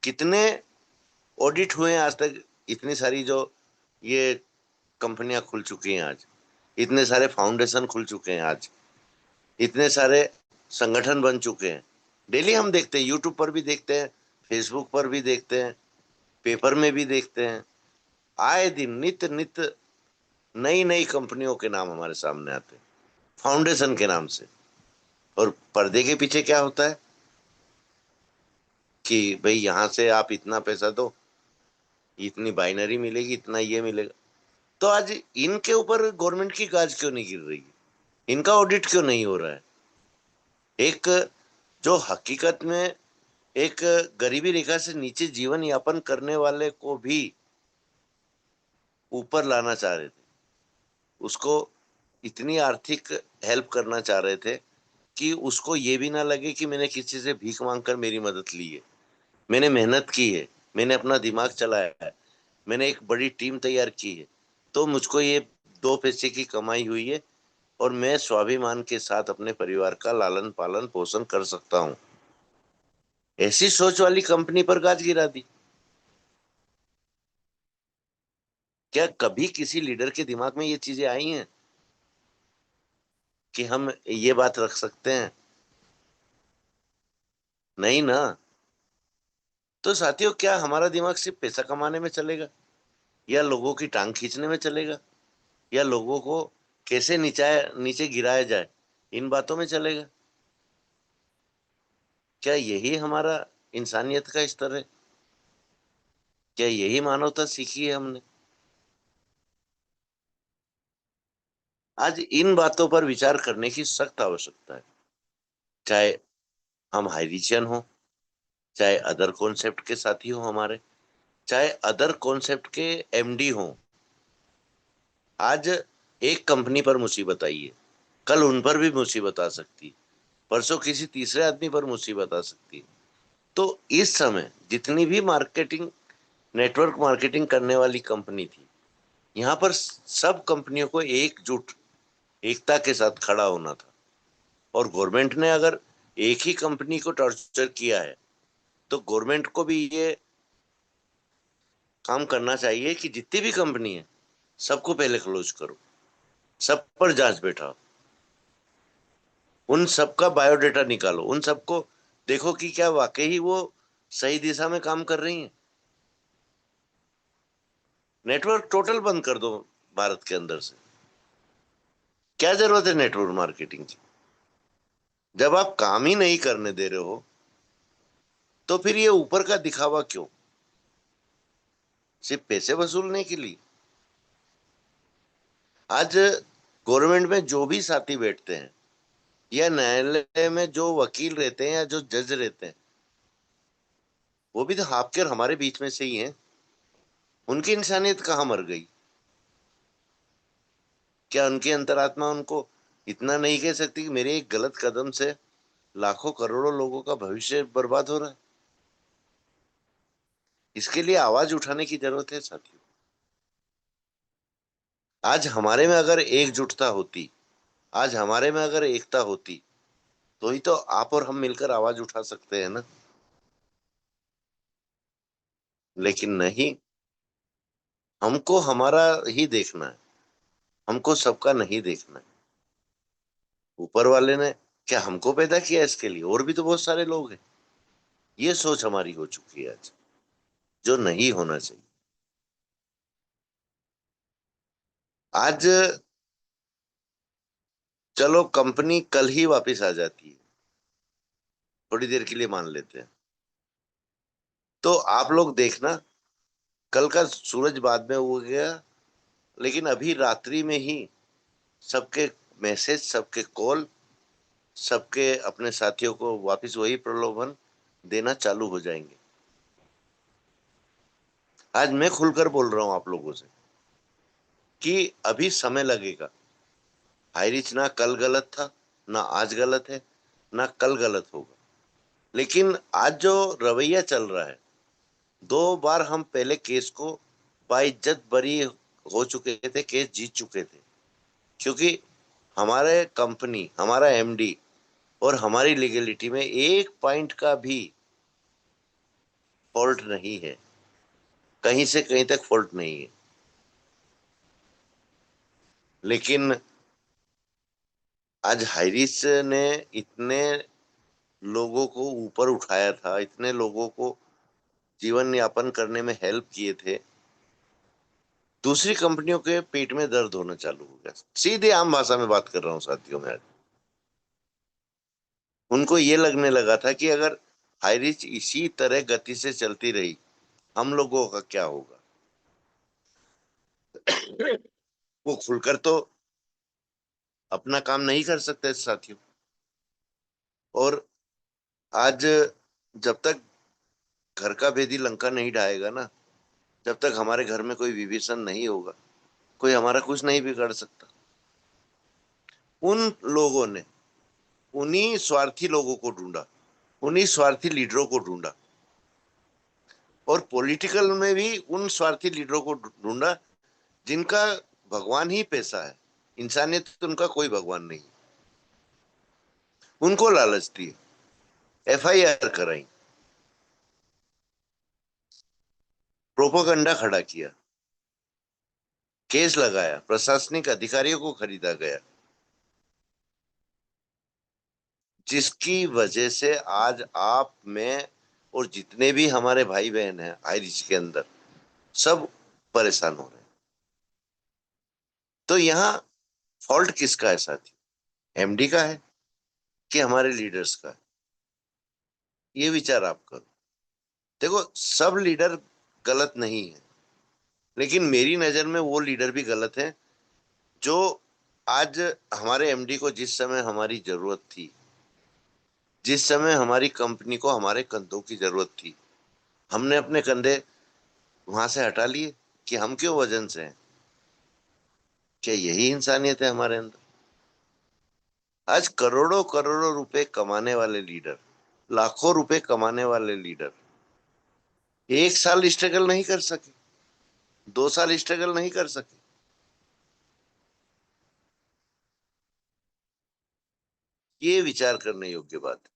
कितने ऑडिट हुए हैं आज तक? इतनी सारी जो ये कंपनियां खुल चुकी हैं आज, इतने सारे फाउंडेशन खुल चुके हैं आज, इतने सारे संगठन बन चुके हैं। डेली हम देखते हैं, यूट्यूब पर भी देखते हैं, फेसबुक पर भी देखते हैं, पेपर में भी देखते हैं। आए दिन नित्य नित्य नई नई कंपनियों के नाम हमारे सामने आते हैं फाउंडेशन के नाम से। और पर्दे के पीछे क्या होता है कि भाई यहां से आप इतना पैसा दो, इतनी बाइनरी मिलेगी, इतना ये मिलेगा। तो आज इनके ऊपर गवर्नमेंट की गाज क्यों नहीं गिर रही है? इनका ऑडिट क्यों नहीं हो रहा है? एक जो हकीकत में एक गरीबी रेखा से नीचे जीवन यापन करने वाले को भी ऊपर लाना चाह रहे थे, उसको इतनी आर्थिक हेल्प करना चाह रहे थे कि उसको ये भी ना लगे कि मैंने किसी से भीख मांगकर मेरी मदद ली है। मैंने मेहनत की है, मैंने अपना दिमाग चलाया है, मैंने एक बड़ी टीम तैयार की है, तो मुझको ये 2 पैसे की कमाई हुई है और मैं स्वाभिमान के साथ अपने परिवार का लालन पालन पोषण कर सकता हूँ। ऐसी सोच वाली कंपनी पर गाज गिरा दी। क्या कभी किसी लीडर के दिमाग में ये चीजें आई हैं कि हम ये बात रख सकते हैं? नहीं ना। तो साथियों क्या हमारा दिमाग सिर्फ पैसा कमाने में चलेगा, या लोगों की टांग खींचने में चलेगा, या लोगों को कैसे नीचे नीचे गिराया जाए इन बातों में चलेगा? क्या यही हमारा इंसानियत का स्तर है? क्या यही मानवता सीखी है हमने? आज इन बातों पर विचार करने की सख्त आवश्यकता है, चाहे हम हाइरिचियन हो, चाहे अदर कॉन्सेप्ट के साथी हो हमारे, चाहे अदर कॉन्सेप्ट के एमडी हो। आज एक कंपनी पर मुसीबत आई है, कल उन पर भी मुसीबत आ सकती है, परसों किसी तीसरे आदमी पर मुसीबत आ सकती है। तो इस समय जितनी भी मार्केटिंग, नेटवर्क मार्केटिंग करने वाली कंपनी थी, यहाँ पर सब कंपनियों को एकजुट, एकता के साथ खड़ा होना था। और गवर्नमेंट ने अगर एक ही कंपनी को टॉर्चर किया है, तो गवर्नमेंट को भी ये काम करना चाहिए कि जितनी भी कंपनी है, सबको पहले क्लोज करो, सब पर जांच बैठाओ, उन सबका बायोडेटा निकालो, उन सबको देखो कि क्या वाकई ही वो सही दिशा में काम कर रही हैं। नेटवर्क टोटल बंद कर दो भारत के अंदर से। क्या जरूरत है नेटवर्क मार्केटिंग की? जब आप काम ही नहीं करने दे रहे हो, तो फिर ये ऊपर का दिखावा क्यों? सिर्फ पैसे वसूलने के लिए? आज गवर्नमेंट में जो भी साथी बैठते हैं, या न्यायालय में जो वकील रहते हैं या जो जज रहते हैं, वो भी तो आपके और हमारे बीच में से ही हैं। उनकी इंसानियत कहाँ मर गई? क्या उनकी अंतरात्मा उनको इतना नहीं कह सकती कि मेरे एक गलत कदम से लाखों करोड़ों लोगों का भविष्य बर्बाद हो रहा है? इसके लिए आवाज उठाने की जरूरत है साथियों। आज हमारे में अगर एकजुटता होती, आज हमारे में अगर एकता होती, तो ही तो आप और हम मिलकर आवाज उठा सकते हैं ना। लेकिन नहीं, हमको हमारा ही देखना है, हमको सबका नहीं देखना है। ऊपर वाले ने क्या हमको पैदा किया इसके लिए? और भी तो बहुत सारे लोग हैं। ये सोच हमारी हो चुकी है आज, जो नहीं होना चाहिए। आज चलो कंपनी कल ही वापस आ जाती है, थोड़ी देर के लिए मान लेते हैं, तो आप लोग देखना, कल का सूरज बाद में उगेगा, लेकिन अभी रात्रि में ही सबके मैसेज, सबके कॉल, सबके अपने साथियों को वापस वही प्रलोभन देना चालू हो जाएंगे। आज मैं खुलकर बोल रहा हूं आप लोगों से कि अभी समय लगेगा। हाईरिच ना कल गलत था, ना आज गलत है, ना कल गलत होगा। लेकिन आज जो रवैया चल रहा है, 2 बार हम पहले केस को बाइज्जत बरी हो चुके थे, केस जीत चुके थे, क्योंकि हमारे कंपनी, हमारा एमडी और हमारी लीगलिटी में एक पॉइंट का भी फॉल्ट नहीं है, कहीं से कहीं तक फॉल्ट नहीं है। लेकिन आज हाइरिस ने इतने लोगों को ऊपर उठाया था, इतने लोगों को जीवन यापन करने में हेल्प किए थे, दूसरी कंपनियों के पेट में दर्द होना चालू हो गया। सीधे आम भाषा में बात कर रहा हूं साथियों में। आज उनको ये लगने लगा था कि अगर हाईरिच इसी तरह गति से चलती रही, हम लोगों का क्या होगा। वो खुलकर तो अपना काम नहीं कर सकते साथियों। और आज जब तक घर का भेदी लंका नहीं ढाएगा ना, जब तक हमारे घर में कोई विभीषण नहीं होगा, कोई हमारा कुछ नहीं बिगाड़ सकता। उन लोगों ने उन्हीं स्वार्थी लोगों को ढूंढा, उन्हीं स्वार्थी लीडरों को ढूंढा, और पॉलिटिकल में भी उन स्वार्थी लीडरों को ढूंढा जिनका भगवान ही पैसा है, इंसानियत तो उनका कोई भगवान नहीं। उनको लालच दी, एफआईआर कराई, प्रोपोगंडा खड़ा किया, केस लगाया, प्रशासनिक अधिकारियों को खरीदा गया, जिसकी वजह से आज आप, मैं और जितने भी हमारे भाई बहन हैं आयरिश के अंदर, सब परेशान हो रहे हैं। तो यहाँ फॉल्ट किसका है साथी? एमडी का है कि हमारे लीडर्स का है? ये विचार आप करो। देखो, सब लीडर गलत नहीं है, लेकिन मेरी नजर में वो लीडर भी गलत है जो आज हमारे एमडी को जिस समय हमारी जरूरत थी, जिस समय हमारी कंपनी को हमारे कंधों की जरूरत थी, हमने अपने कंधे वहां से हटा लिए कि हम क्यों वजन से हैं। क्या यही इंसानियत है हमारे अंदर? आज करोड़ों करोड़ों रुपए कमाने वाले लीडर, लाखों रुपए कमाने वाले लीडर एक साल स्ट्रगल नहीं कर सके, 2 साल स्ट्रगल नहीं कर सके। ये विचार करने योग्य बात है।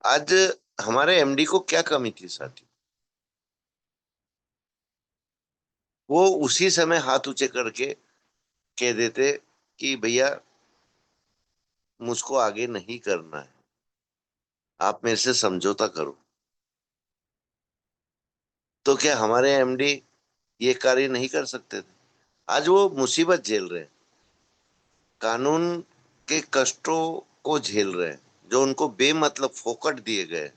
आज हमारे एमडी को क्या कमी थी साथी? वो उसी समय हाथ ऊंचे करके कह देते कि भैया मुझको आगे नहीं करना है, आप मेरे से समझौता करो। तो क्या हमारे एमडी ये कार्य नहीं कर सकते थे? आज वो मुसीबत झेल रहे हैं, कानून के कष्टों को झेल रहे हैं, जो उनको बेमतलब फोकट दिए गए।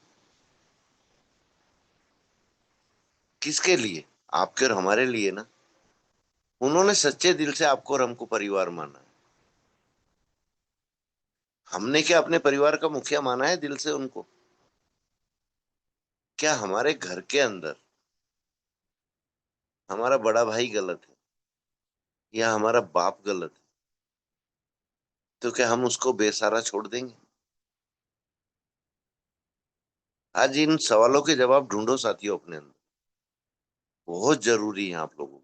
किसके लिए? आपके और हमारे लिए ना। उन्होंने सच्चे दिल से आपको और हमको परिवार माना है। हमने क्या अपने परिवार का मुखिया माना है दिल से उनको? क्या हमारे घर के अंदर हमारा बड़ा भाई गलत है या हमारा बाप गलत है, तो क्या हम उसको बेसहारा छोड़ देंगे? आज इन सवालों के जवाब ढूंढो साथियों अपने अंदर, बहुत जरूरी है आप लोगों को।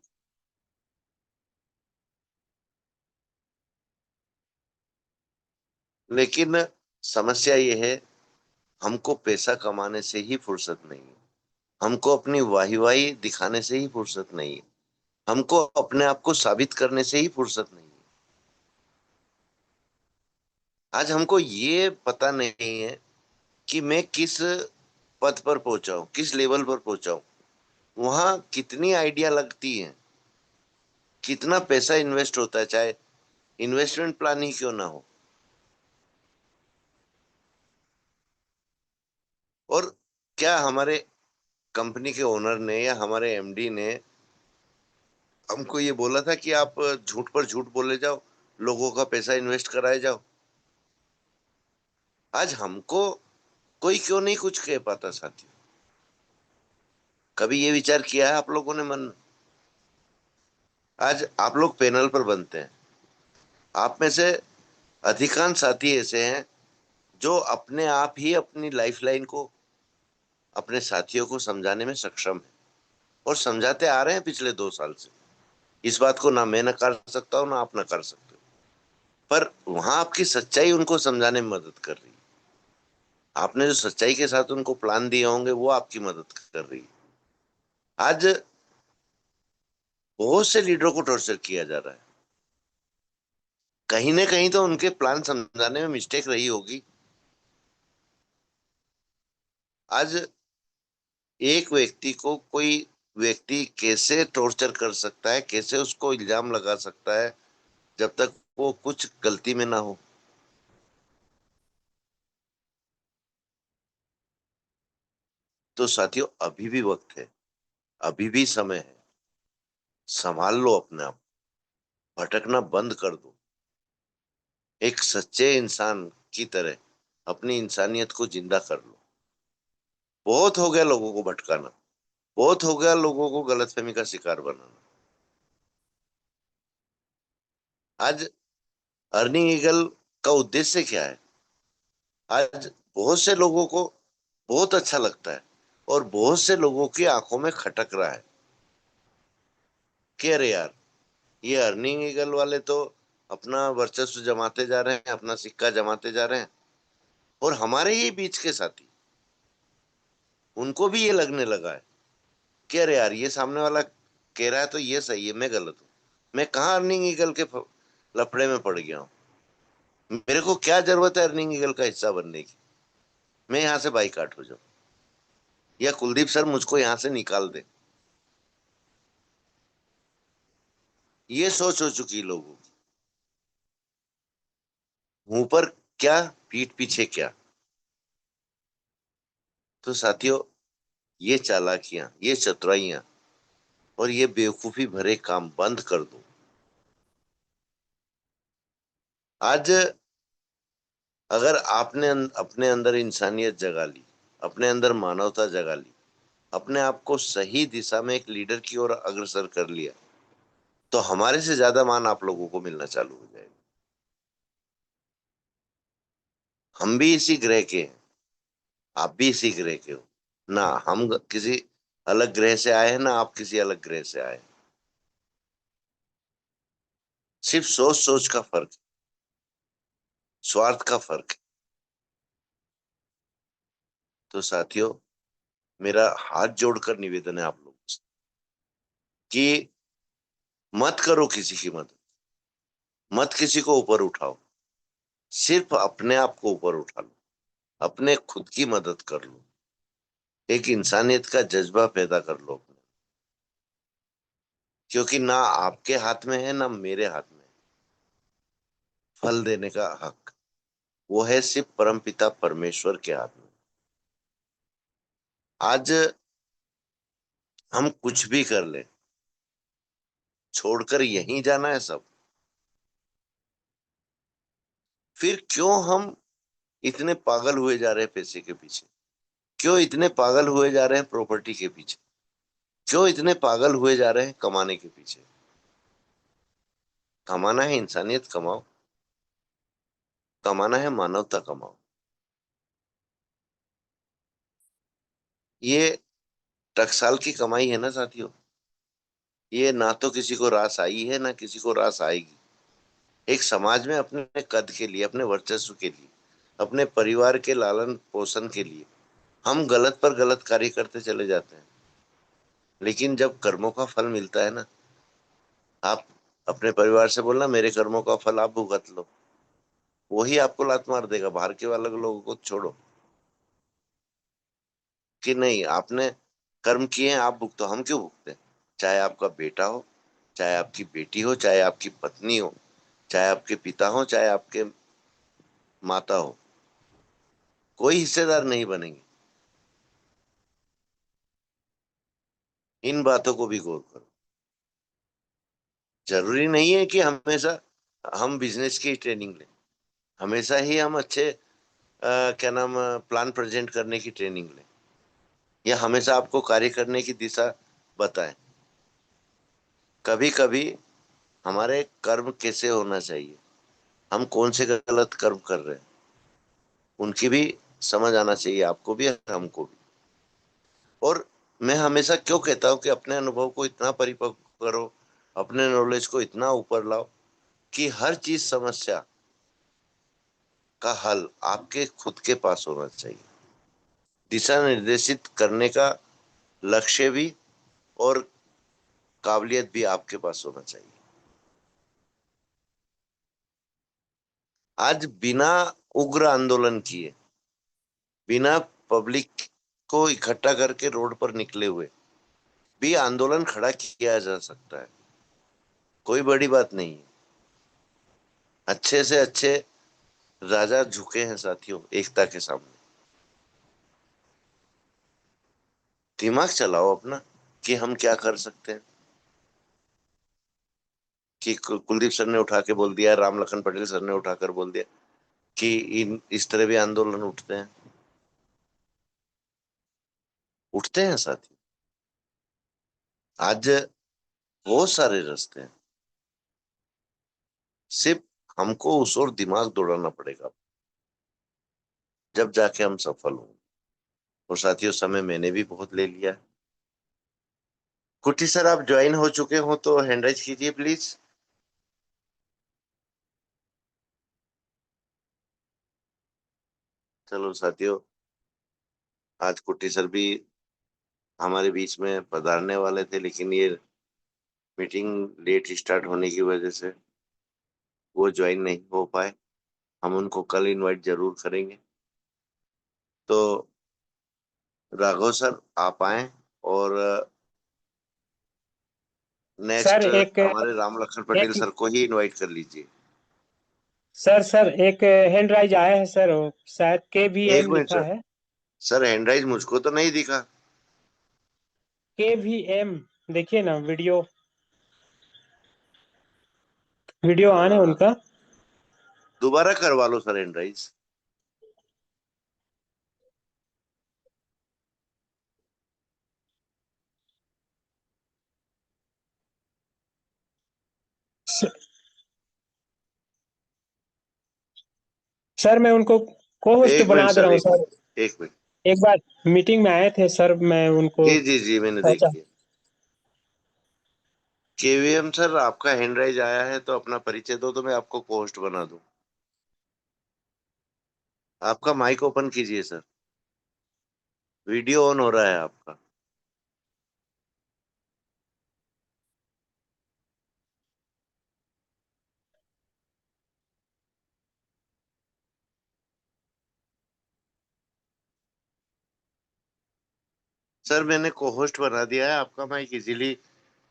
लेकिन समस्या ये है, हमको पैसा कमाने से ही फुर्सत नहीं है, हमको अपनी वाही वाही दिखाने से ही फुर्सत नहीं है, हमको अपने आप को साबित करने से ही फुर्सत नहीं है। आज हमको ये पता नहीं है कि मैं किस पद पर पहुंचा हूं, किस लेवल पर पहुंचा हूं, वहां कितनी आइडिया लगती है, कितना पैसा इन्वेस्ट होता है, चाहे इन्वेस्टमेंट प्लान ही क्यों ना हो। और क्या हमारे कंपनी के ओनर ने या हमारे एमडी ने हमको ये बोला था कि आप झूठ पर झूठ बोले जाओ, लोगों का पैसा इन्वेस्ट कराए जाओ? आज हमको कोई क्यों नहीं कुछ कह पाता साथियों? कभी ये विचार किया है आप लोगों ने मन में? आज आप लोग पैनल पर बनते हैं, आप में से अधिकांश साथी ऐसे हैं जो अपने आप ही अपनी लाइफलाइन को अपने साथियों को समझाने में सक्षम है, और समझाते आ रहे हैं पिछले 2 साल से। इस बात को ना मैं नकार सकता हूं, ना आप नकार सकते हो। पर वहां आपकी सच्चाई उनको समझाने में मदद कर रही है। आपने जो सच्चाई के साथ उनको प्लान दिए होंगे वो आपकी मदद कर रही है। आज बहुत से लीडरों को टॉर्चर किया जा रहा है, कहीं ना कहीं तो उनके प्लान समझाने में मिस्टेक रही होगी। आज एक व्यक्ति को कोई व्यक्ति कैसे टॉर्चर कर सकता है, कैसे उसको इल्जाम लगा सकता है जब तक वो कुछ गलती में ना हो? तो साथियों अभी भी वक्त है, अभी भी समय है, संभाल लो अपने आप, भटकना बंद कर दो, एक सच्चे इंसान की तरह अपनी इंसानियत को जिंदा कर लो। बहुत हो गया लोगों को भटकाना, बहुत हो गया लोगों को गलतफहमी का शिकार बनाना। आज अर्निंग ईगल का उद्देश्य क्या है? आज बहुत से लोगों को बहुत अच्छा लगता है, और बहुत से लोगों की आंखों में खटक रहा है कि अरे यार, ये अर्निंग ईगल वाले तो अपना वर्चस्व जमाते जा रहे हैं, अपना सिक्का जमाते जा रहे हैं, और हमारे ही बीच के साथी, उनको भी ये लगने लगा है कि अरे यार, ये सामने वाला कह रहा है तो ये सही है, मैं गलत हूं। मैं कहाँ अर्निंग ईगल के लफड़े में पड़ गया हूँ? मेरे को क्या जरूरत है अर्निंग ईगल का हिस्सा बनने की? मैं यहां से बाईकाट हो जाऊं, या कुलदीप सर मुझको यहां से निकाल दे। ये सोच हो चुकी लोगों की। मुंह पर क्या, पीठ पीछे क्या। तो साथियों, ये चालाकियां, ये चतुराइयां और ये बेवकूफी भरे काम बंद कर दो। आज अगर आपने अपने अंदर इंसानियत जगा ली, अपने अंदर मानवता जगा ली, अपने आप को सही दिशा में एक लीडर की ओर अग्रसर कर लिया, तो हमारे से ज्यादा मान आप लोगों को मिलना चालू हो जाएगा। हम भी इसी ग्रह के हैं, आप भी इसी ग्रह के हो ना। हम किसी अलग ग्रह से आए हैं, ना आप किसी अलग ग्रह से आए हैं। सिर्फ सोच सोच का फर्क है, स्वार्थ का फर्क है। तो साथियों, मेरा हाथ जोड़कर निवेदन है आप लोगों से कि मत करो किसी की मदद, मत किसी को ऊपर उठाओ, सिर्फ अपने आप को ऊपर उठा लो, अपने खुद की मदद कर लो, एक इंसानियत का जज्बा पैदा कर लो अपने। क्योंकि ना आपके हाथ में है, ना मेरे हाथ में है फल देने का हक। वो है सिर्फ परमपिता परमेश्वर के हाथ में। आज हम कुछ भी कर ले, छोड़कर यहीं जाना है सब, फिर क्यों हम इतने पागल हुए जा रहे हैं पैसे के पीछे? क्यों इतने पागल हुए जा रहे हैं प्रॉपर्टी के पीछे? क्यों इतने पागल हुए जा रहे हैं कमाने के पीछे? कमाना है इंसानियत कमाओ, कमाना है मानवता कमाओ। ये टकसाल की कमाई है ना साथियों, ये ना तो किसी को रास आई है, ना किसी को रास आएगी। एक समाज में अपने कद के लिए, अपने वर्चस्व के लिए, अपने परिवार के लालन पोषण के लिए हम गलत पर गलत कार्य करते चले जाते हैं। लेकिन जब कर्मों का फल मिलता है ना, आप अपने परिवार से बोलना मेरे कर्मों का फल आप भुगत लो, वही आपको लात मार देगा। बाहर के वाले लोगों को छोड़ो कि नहीं आपने कर्म किए हैं, आप भुगतो। हम क्यों भुगते? चाहे आपका बेटा हो, चाहे आपकी बेटी हो, चाहे आपकी पत्नी हो, चाहे आपके पिता हो, चाहे आपके माता हो, कोई हिस्सेदार नहीं बनेंगे। इन बातों को भी गौर करो। जरूरी नहीं है कि हमेशा हम बिजनेस की ट्रेनिंग लें, हमेशा ही हम अच्छे क्या नाम प्लान प्रेजेंट करने की ट्रेनिंग लें, या हमेशा आपको कार्य करने की दिशा बताएं। कभी कभी हमारे कर्म कैसे होना चाहिए, हम कौन से गलत कर्म कर रहे हैं, उनकी भी समझ आना चाहिए, आपको भी और हमको भी। और मैं हमेशा क्यों कहता हूं कि अपने अनुभव को इतना परिपक्व करो, अपने नॉलेज को इतना ऊपर लाओ कि हर चीज समस्या का हल आपके खुद के पास होना चाहिए। दिशा निर्देशित करने का लक्ष्य भी और काबिलियत भी आपके पास होना चाहिए। आज बिना उग्र आंदोलन किए, बिना पब्लिक को इकट्ठा करके रोड पर निकले हुए भी आंदोलन खड़ा किया जा सकता है। कोई बड़ी बात नहीं है। अच्छे से अच्छे राजा झुके हैं साथियों एकता के सामने। दिमाग चलाओ अपना कि हम क्या कर सकते हैं। कि कुलदीप सर ने उठा के बोल दिया, राम लखन पटेल सर ने उठाकर बोल दिया कि इन इस तरह भी आंदोलन उठते हैं। उठते हैं साथी, आज बहुत सारे रास्ते हैं। सिर्फ हमको उस और दिमाग दौड़ाना पड़ेगा, जब जाके हम सफल होंगे। और साथियों, समय मैंने भी बहुत ले लिया है। कुट्टी सर, आप ज्वाइन हो चुके हो तो हैंड राइज कीजिए प्लीज। चलो साथियों, आज कुट्टी सर भी हमारे बीच में पधारने वाले थे, लेकिन ये मीटिंग लेट स्टार्ट होने की वजह से वो ज्वाइन नहीं हो पाए। हम उनको कल इनवाइट जरूर करेंगे। तो राघव सर आप आए, और सर नेक्स्ट एक हमारे राम लखन पटेल एक सर को ही इनवाइट कर लीजिए। सर एक हैंड राइज आया है सर, वो शायद के भी एक एम मिनट लिखा सर, है। सर हैंड राइज मुझको तो नहीं दिखा। के भी एम, देखिए ना, वीडियो वीडियो ऑन है हाँ, उनका। दोबारा करवा लो सर हैंड राइज। सर मैं उनको को होस्ट एक मिनट बना दे सर, रहा हूँ एक सर। मिनट, एक मिनट। एक बार मीटिंग में आए थे सर, मैं उनको जी जी जी, मैंने पहचान। देखी। केवीएम सर, आपका हैंड राइज आया है तो अपना परिचय दो तो मैं आपको होस्ट बना दूं। आपका माइक ओपन कीजिए सर, वीडियो ऑन हो रहा है आपका। सर मैंने को होस्ट बना दिया है, आपका माइक इजीली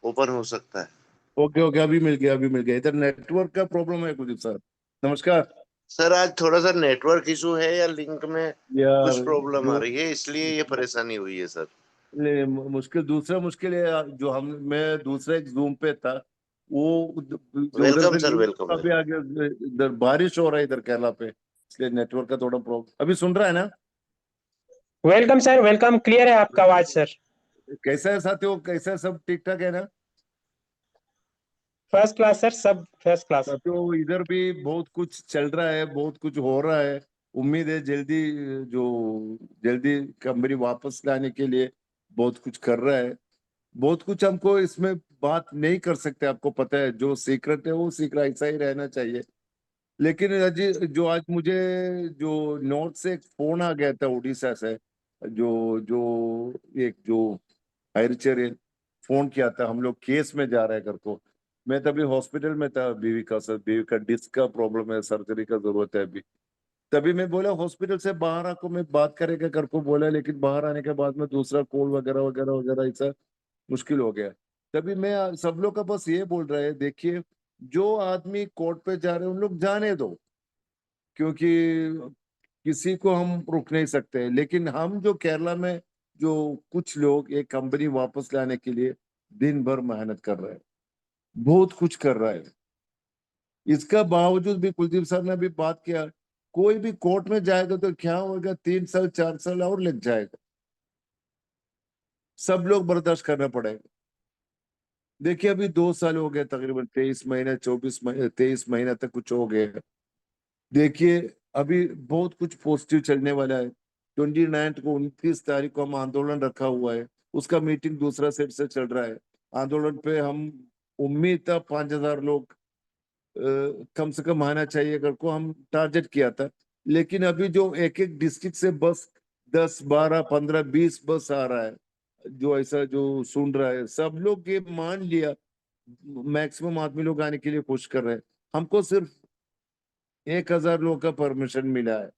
ओपन हो सकता है। ओके ओके, अभी मिल गया, अभी मिल गया। इधर नेटवर्क का प्रॉब्लम है कुलदीप सर। नमस्कार। सर आज थोड़ा सा नेटवर्क इशू है या लिंक में कुछ यार प्रॉब्लम आ जो रही है, इसलिए ये परेशानी हुई है सर। मुश्किल, दूसरा मुश्किल है जो हम, मैं दूसरा एक जूम पे था, वो जो उधर वेलकम से सर, लिंक वेलकम अभी वेलकम। आ गया। इधर बारिश हो रहा है इधर केरला पे, इसलिए नेटवर्क का थोड़ा प्रॉब्लम। अभी सुन रहा है ना? Welcome sir, welcome. क्लियर है आपका आवाज सर। कैसा है साथियों, कैसा है? सब ठीक ठाक है ना? फर्स्ट क्लास सर, सब फर्स्ट क्लास। साथियों इधर भी बहुत कुछ चल रहा है, बहुत कुछ हो रहा है। उम्मीद है जल्दी, जो जल्दी कंपनी वापस लाने के लिए बहुत कुछ कर रहा है। बहुत कुछ हमको इसमें बात नहीं कर सकते, आपको पता है जो सीक्रेट है वो सीक्रेट ऐसा ही रहना चाहिए। लेकिन अजी, जो आज मुझे जो नॉर्थ से एक फोन आ गया था उड़ीसा से, जो जो एक जो हायर फोन किया था, हम लोग केस में जा रहे हैं घर को। मैं तभी हॉस्पिटल में था, बीवी का सर, बीवी का डिस्क का प्रॉब्लम है, सर्जरी का जरूरत है अभी। तभी मैं बोला हॉस्पिटल से बाहर आकर मैं बात करेगा घर को बोला, लेकिन बाहर आने के बाद में दूसरा कॉल वगैरह वगैरह वगैरह ऐसा मुश्किल हो गया। तभी मैं सब लोग का बस ये बोल रहा है, देखिए जो आदमी कोर्ट पे जा रहे हैं उन लोग जाने दो, क्योंकि किसी को हम रोक नहीं सकते। लेकिन हम जो केरला में जो कुछ लोग एक कंपनी वापस लाने के लिए दिन भर मेहनत कर रहे हैं, बहुत कुछ कर रहा है। इसका बावजूद भी कुलदीप सर ने भी बात किया, कोई भी कोर्ट में जाएगा तो क्या होगा, 3 साल 4 साल और लग जाएगा। सब लोग बर्दाश्त करना पड़ेगा। देखिए अभी 2 साल हो गए, तकरीबन 23 महीने, 24 महीने, 23 महीने तक कुछ हो गए। देखिए अभी बहुत कुछ पॉजिटिव चलने वाला है। 29 को, 29 तारीख को हम आंदोलन रखा हुआ है, उसका मीटिंग दूसरा सेट से चल रहा है। आंदोलन पे हम, उम्मीद था 5,000 लोग कम से कम आना चाहिए कर को हम टारगेट किया था। लेकिन अभी जो एक एक डिस्ट्रिक्ट से बस 10 12 15 20 बस आ रहा है, जो ऐसा जो सुन रहा है, सब लोग ये मान लिया, मैक्सिमम आदमी लोग आने के लिए कोशिश कर रहे हैं। हमको सिर्फ 1,000 लोगों का परमिशन मिला है,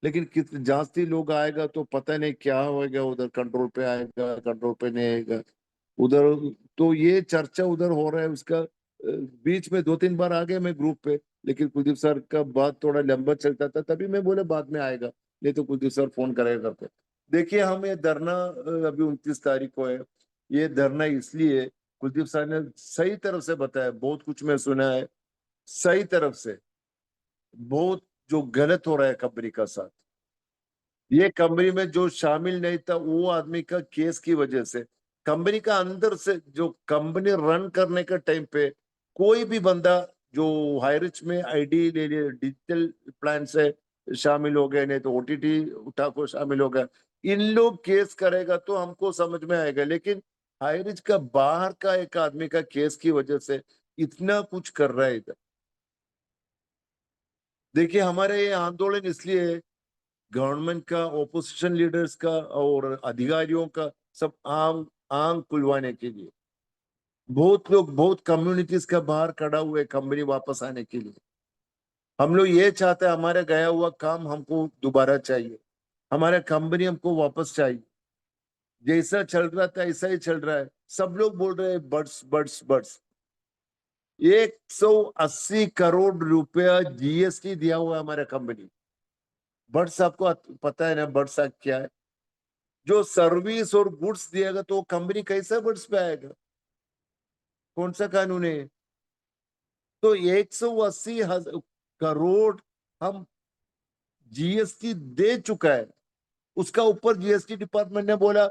लेकिन कितने जास्ती लोग आएगा तो पता नहीं क्या होएगा, उधर कंट्रोल पे आएगा, कंट्रोल पे नहीं आएगा उधर। तो ये चर्चा उधर हो रहा है उसका। बीच में 2 3 बार आ गया मैं ग्रुप पे, लेकिन कुलदीप सर का बात थोड़ा लंबा चलता था, तभी मैं बोले बाद में आएगा, नहीं तो कुलदीप सर फोन करेगा करके। देखिए हम ये धरना अभी 29 तारीख को है। ये धरना इसलिए, कुलदीप सर ने सही तरफ से बताया, बहुत कुछ मैं सुना है सही तरफ से। बहुत जो गलत हो रहा है कंपनी का साथ, ये कंपनी में जो शामिल नहीं था वो आदमी का केस की वजह से, कंपनी का अंदर से जो कंपनी रन करने के टाइम पे कोई भी बंदा जो हाईरिच में आईडी ले लिए, डिजिटल प्लान से शामिल हो गए, नहीं तो ओटीटी उठा को शामिल हो गया, इन लोग केस करेगा तो हमको समझ में आएगा। लेकिन हाईरिच का बाहर का एक आदमी का केस की वजह से इतना कुछ कर रहा है इधर। देखिए हमारे ये आंदोलन इसलिए, गवर्नमेंट का, ओपोजिशन लीडर्स का और अधिकारियों का, सब आम आंख खुलवाने के लिए। बहुत लोग, बहुत कम्युनिटीज का बाहर खड़ा हुए कंपनी वापस आने के लिए। हम लोग ये चाहते हैं हमारे गया हुआ काम हमको दोबारा चाहिए, हमारा कंपनी हमको वापस चाहिए। जैसा चल रहा था ऐसा ही चल रहा है। सब लोग बोल रहे हैं बर्ड्स बर्ड्स बर्ड्स। 180 करोड़ रुपया जीएसटी दिया हुआ है हमारा कंपनी। बर्ड्स आपको पता है ना, बर्ड्स क्या है? जो सर्विस और गुड्स दिएगा तो कंपनी कैसा बर्ड्स पे आएगा? कौन सा कानून है? तो 180 करोड़ हम जीएसटी दे चुका है। उसका ऊपर जीएसटी डिपार्टमेंट ने बोला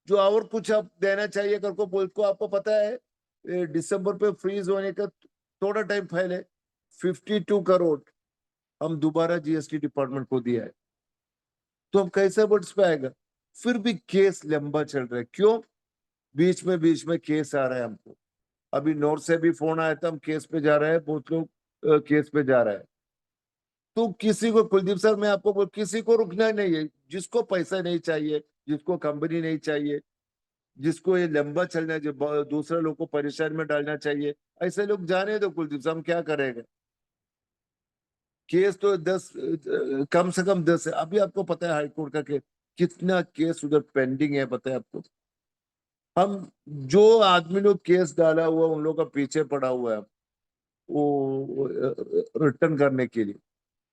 जो और कुछ आप देना चाहिए कर को बोल को, आपको पता है दिसंबर पे फ्रीज होने का थोड़ा टाइम पहले 52 करोड़ हम दोबारा जीएसटी डिपार्टमेंट को दिया है। तो हम कैसे बच पाएगा? फिर भी केस लंबा चल रहा है। क्यों? बीच में केस आ रहा है हमको। अभी नॉर्थ से भी फोन आया था, हम केस पे जा रहे हैं, बहुत लोग केस पे जा रहे हैं। तो किसी को, कुलदीप सर मैं आपको किसी को रुकना नहीं है। जिसको पैसा नहीं चाहिए, जिसको कंपनी नहीं चाहिए, जिसको ये लंबा चलना है, जो दूसरे लोग को परेशान में डालना चाहिए, ऐसे लोग जाने दो कुलदीप साहब, हम क्या करेंगे? केस तो 10 कम से कम 10 है। अभी आपको पता है हाईकोर्ट का केस कितना केस उधर पेंडिंग है, पता है आपको? हम जो आदमी लोग केस डाला हुआ उन लोगों का पीछे पड़ा हुआ है वो रिटर्न करने के लिए।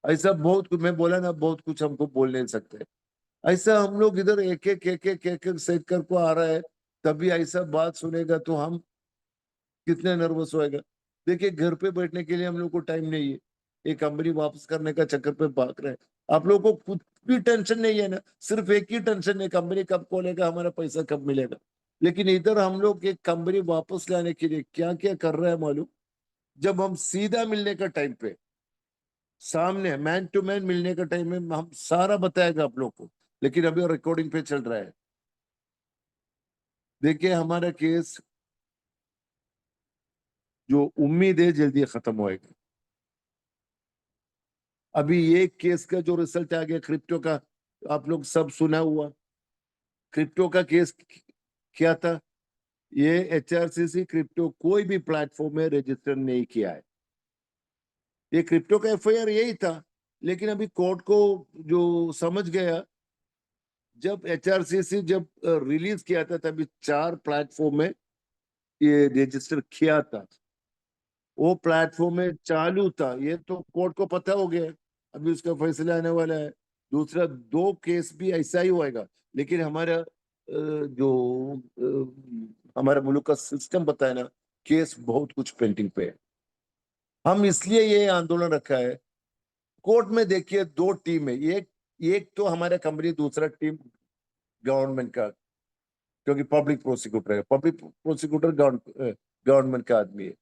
ऐसा बहुत कुछ मैं बोला ना, बहुत कुछ हमको बोल नहीं सकते। ऐसा हम लोग इधर एक एक सेट कर को आ रहा है, तभी ऐसा बात सुनेगा तो हम कितने नर्वस होएगा। देखिए घर पे बैठने के लिए हम लोग को टाइम नहीं है, ये कंपनी वापस करने का चक्कर पे भाग रहे हैं। आप लोग को कुछ भी टेंशन नहीं है ना, सिर्फ एक ही टेंशन है, कंपनी कब खोलेगा, हमारा पैसा कब मिलेगा। लेकिन इधर हम लोग एक कंपनी वापस लाने के लिए क्या क्या कर रहे हैं मालूम? जब हम सीधा मिलने का टाइम पे, सामने मैन टू मैन मिलने का टाइम में हम सारा बताएगा आप लोग को, लेकिन अभी रिकॉर्डिंग पे चल रहा है। देखिए हमारा केस जो उम्मीद है जल्दी खत्म होएगा। अभी ये केस का जो रिजल्ट आ गया क्रिप्टो का, आप लोग सब सुना हुआ। क्रिप्टो का केस क्या था? ये एचआरसीसी क्रिप्टो कोई भी प्लेटफॉर्म में रजिस्टर नहीं किया है। ये क्रिप्टो का एफआईआर यही था, लेकिन अभी कोर्ट को जो समझ गया, जब एचआरसीसी जब रिलीज किया था तभी 4 प्लेटफॉर्म में ये रजिस्टर किया था। वो प्लेटफॉर्म में चालू था, ये तो कोर्ट को पता हो गया। अभी उसका फैसला आने वाला है। दूसरा 2 केस भी ऐसा ही होएगा। लेकिन हमारा जो हमारा मुल्क का सिस्टम बताया ना, केस बहुत कुछ पेंडिंग पे है। हम इसलिए ये आंदोलन रखा है। कोर्ट में देखिए 2 टीम है, एक एक तो हमारा कंपनी, दूसरा टीम गवर्नमेंट का, क्योंकि पब्लिक प्रोसिक्यूटर है। पब्लिक प्रोसिक्यूटर गवर्नमेंट का आदमी है।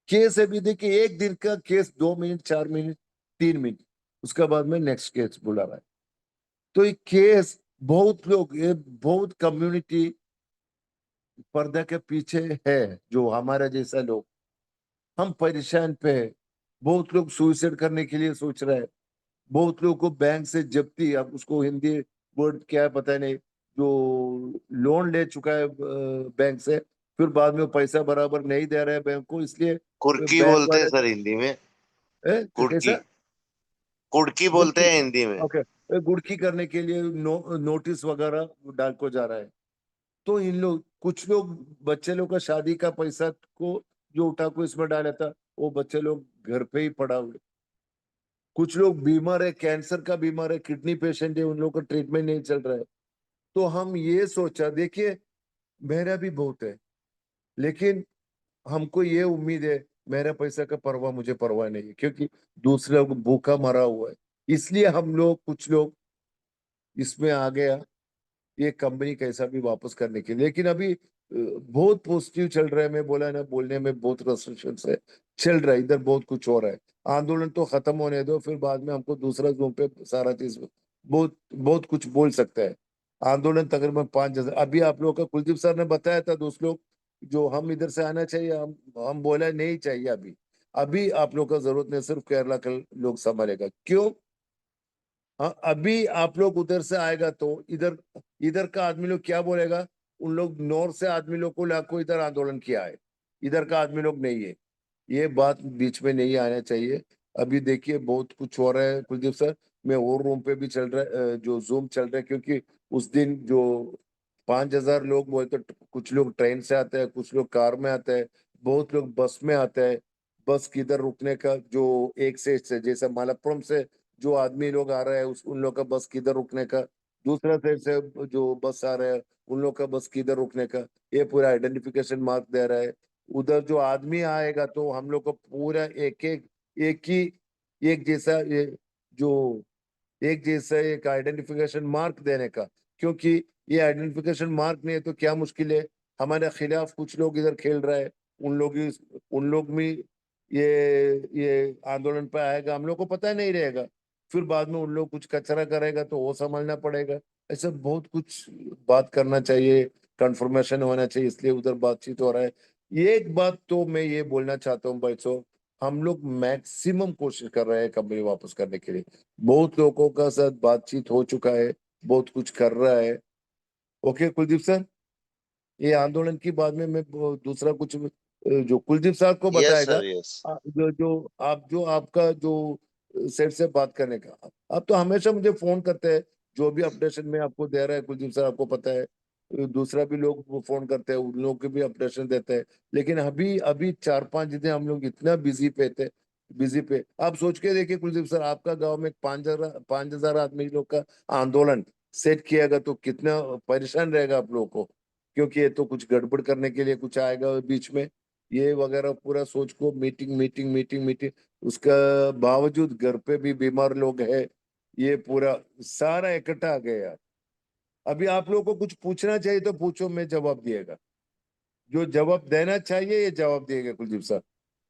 केस अभी देखिए 1 दिन का केस, 2 मिनट, 4 मिनट, 3 मिनट, उसके बाद में नेक्स्ट केस बुला रहा है। तो ये केस बहुत लोग, ये बहुत कम्युनिटी पर्दा के पीछे है, जो हमारा जैसा लोग, हम परेशान पे है। बहुत लोग सुसाइड करने के लिए सोच रहे हैं। बहुत लोगों को बैंक से जब्ती, अब उसको हिंदी वर्ड क्या है पता नहीं, जो लोन ले चुका है बैंक से, फिर बाद में पैसा बराबर नहीं दे रहा है बैंक को, इसलिए कुर्की बैंक बोलते हैं वाले सर हिंदी में। कैसा कुर्की, कुर्की बोलते गुड़की, हैं हिंदी में। ओके, गुड़की करने के लिए नोटिस वगैरह डाल को जा रहा है। तो इन लोग, कुछ लोग बच्चे लोग का शादी का पैसा को जो उठा को इसमें डाला था, वो बच्चे लोग घर पे ही पड़ा हुए। कुछ लोग बीमार है, कैंसर का बीमार है, किडनी पेशेंट है, उन लोगों का ट्रीटमेंट नहीं चल रहा है। तो हम ये सोचा, देखिए मेरा भी बहुत है, लेकिन हमको ये उम्मीद है, मेरा पैसा का परवाह मुझे परवाह नहीं है, क्योंकि दूसरे लोग भूखा मरा हुआ है। इसलिए हम लोग, कुछ लोग इसमें आ गया, ये कंपनी कैसा भी वापस करने के लिए। लेकिन अभी बहुत पॉजिटिव चल रहा है। मैं बोला ना, बोलने में बहुत रेस्ट्रिक्शन है, चल रहा है इधर, बहुत कुछ हो रहा है। आंदोलन तो खत्म होने दो, फिर बाद में हमको दूसरा जूम पे सारा चीज बहुत बहुत कुछ बोल सकता है। आंदोलन तकरीबन 5,000 अभी आप लोगों का कुलदीप सर ने बताया था, दोस्त लोग जो हम इधर से आना चाहिए, हम बोला नहीं चाहिए। अभी अभी आप लोग का जरूरत नहीं, सिर्फ केरला का लोग संभालेगा। क्यों? हाँ, अभी आप लोग उधर से आएगा तो इधर, इधर का आदमी लोग क्या बोलेगा? उन लोग नॉर्थ से आदमी लोग को लाको इधर आंदोलन किया है, इधर का आदमी लोग नहीं है। ये बात बीच में नहीं आना चाहिए। अभी देखिए बहुत कुछ हो रहा है कुलदीप सर। मैं और रूम पे भी चल रहा है, जो जूम चल रहा है, क्योंकि उस दिन जो 5,000 लोग बोलते, कुछ लोग ट्रेन से आते हैं, कुछ लोग कार में आते हैं, बहुत लोग बस में आते हैं। बस किधर रुकने का, जो एक से जैसे मालपुरम से जो आदमी लोग आ रहे हैं, उस उन लोग का बस किधर रुकने का, दूसरा साइड से जो बस आ रहा है उन लोग का बस किधर रुकने का, ये पूरा आइडेंटिफिकेशन मार्क दे रहा है। उधर जो आदमी आएगा तो हम लोग को पूरा एक एक एक ही एक जैसा ये जो एक जैसा एक आइडेंटिफिकेशन मार्क देने का, क्योंकि ये आइडेंटिफिकेशन मार्क नहीं है तो क्या मुश्किल है, हमारे खिलाफ कुछ लोग इधर खेल रहे हैं, उन लोग भी ये आंदोलन पे आएगा, हम लोग को पता नहीं रहेगा, फिर बाद में उन लोग कुछ कचरा करेगा तो वो संभालना पड़ेगा। ऐसा बहुत कुछ बात करना चाहिए, कंफर्मेशन होना चाहिए, इसलिए उधर बातचीत हो रहा है। एक बात तो मैं ये बोलना चाहता हूँ भाई, सो हम लोग मैक्सिमम कोशिश कर रहे हैं कंपनी वापस करने के लिए, बहुत लोगों का साथ बातचीत हो चुका है, बहुत कुछ कर रहा है। ओके कुलदीप सर, ये आंदोलन की बाद में मैं दूसरा कुछ जो कुलदीप साहब को यस बताएगा, सर, यस। जो आपका जो सेट से बात करने का, आप तो हमेशा मुझे फोन करते हैं, जो भी अपडेशन में आपको दे रहा है कुलदीप सर आपको पता है, दूसरा भी लोग वो फोन करते हैं, उन लोग के भी अपडेशन देते हैं, लेकिन अभी अभी 4-5 दिन हम लोग इतना बिजी पे आप सोच के देखिए कुलदीप सर, आपका गांव में 5,000 आदमी लोग का आंदोलन सेट किएगा तो कितना परेशान रहेगा आप लोगों को, क्योंकि ये तो कुछ गड़बड़ करने के लिए कुछ आएगा बीच में, ये वगैरह पूरा सोच को मीटिंग मीटिंग मीटिंग मीटिंग, उसका बावजूद घर पे भी बीमार लोग हैं, ये पूरा सारा इकट्ठा आ गया यार। अभी आप लोगों को कुछ पूछना चाहिए तो पूछो, मैं जवाब दिएगा, जो जवाब देना चाहिए ये जवाब दिएगा कुलदीप सर।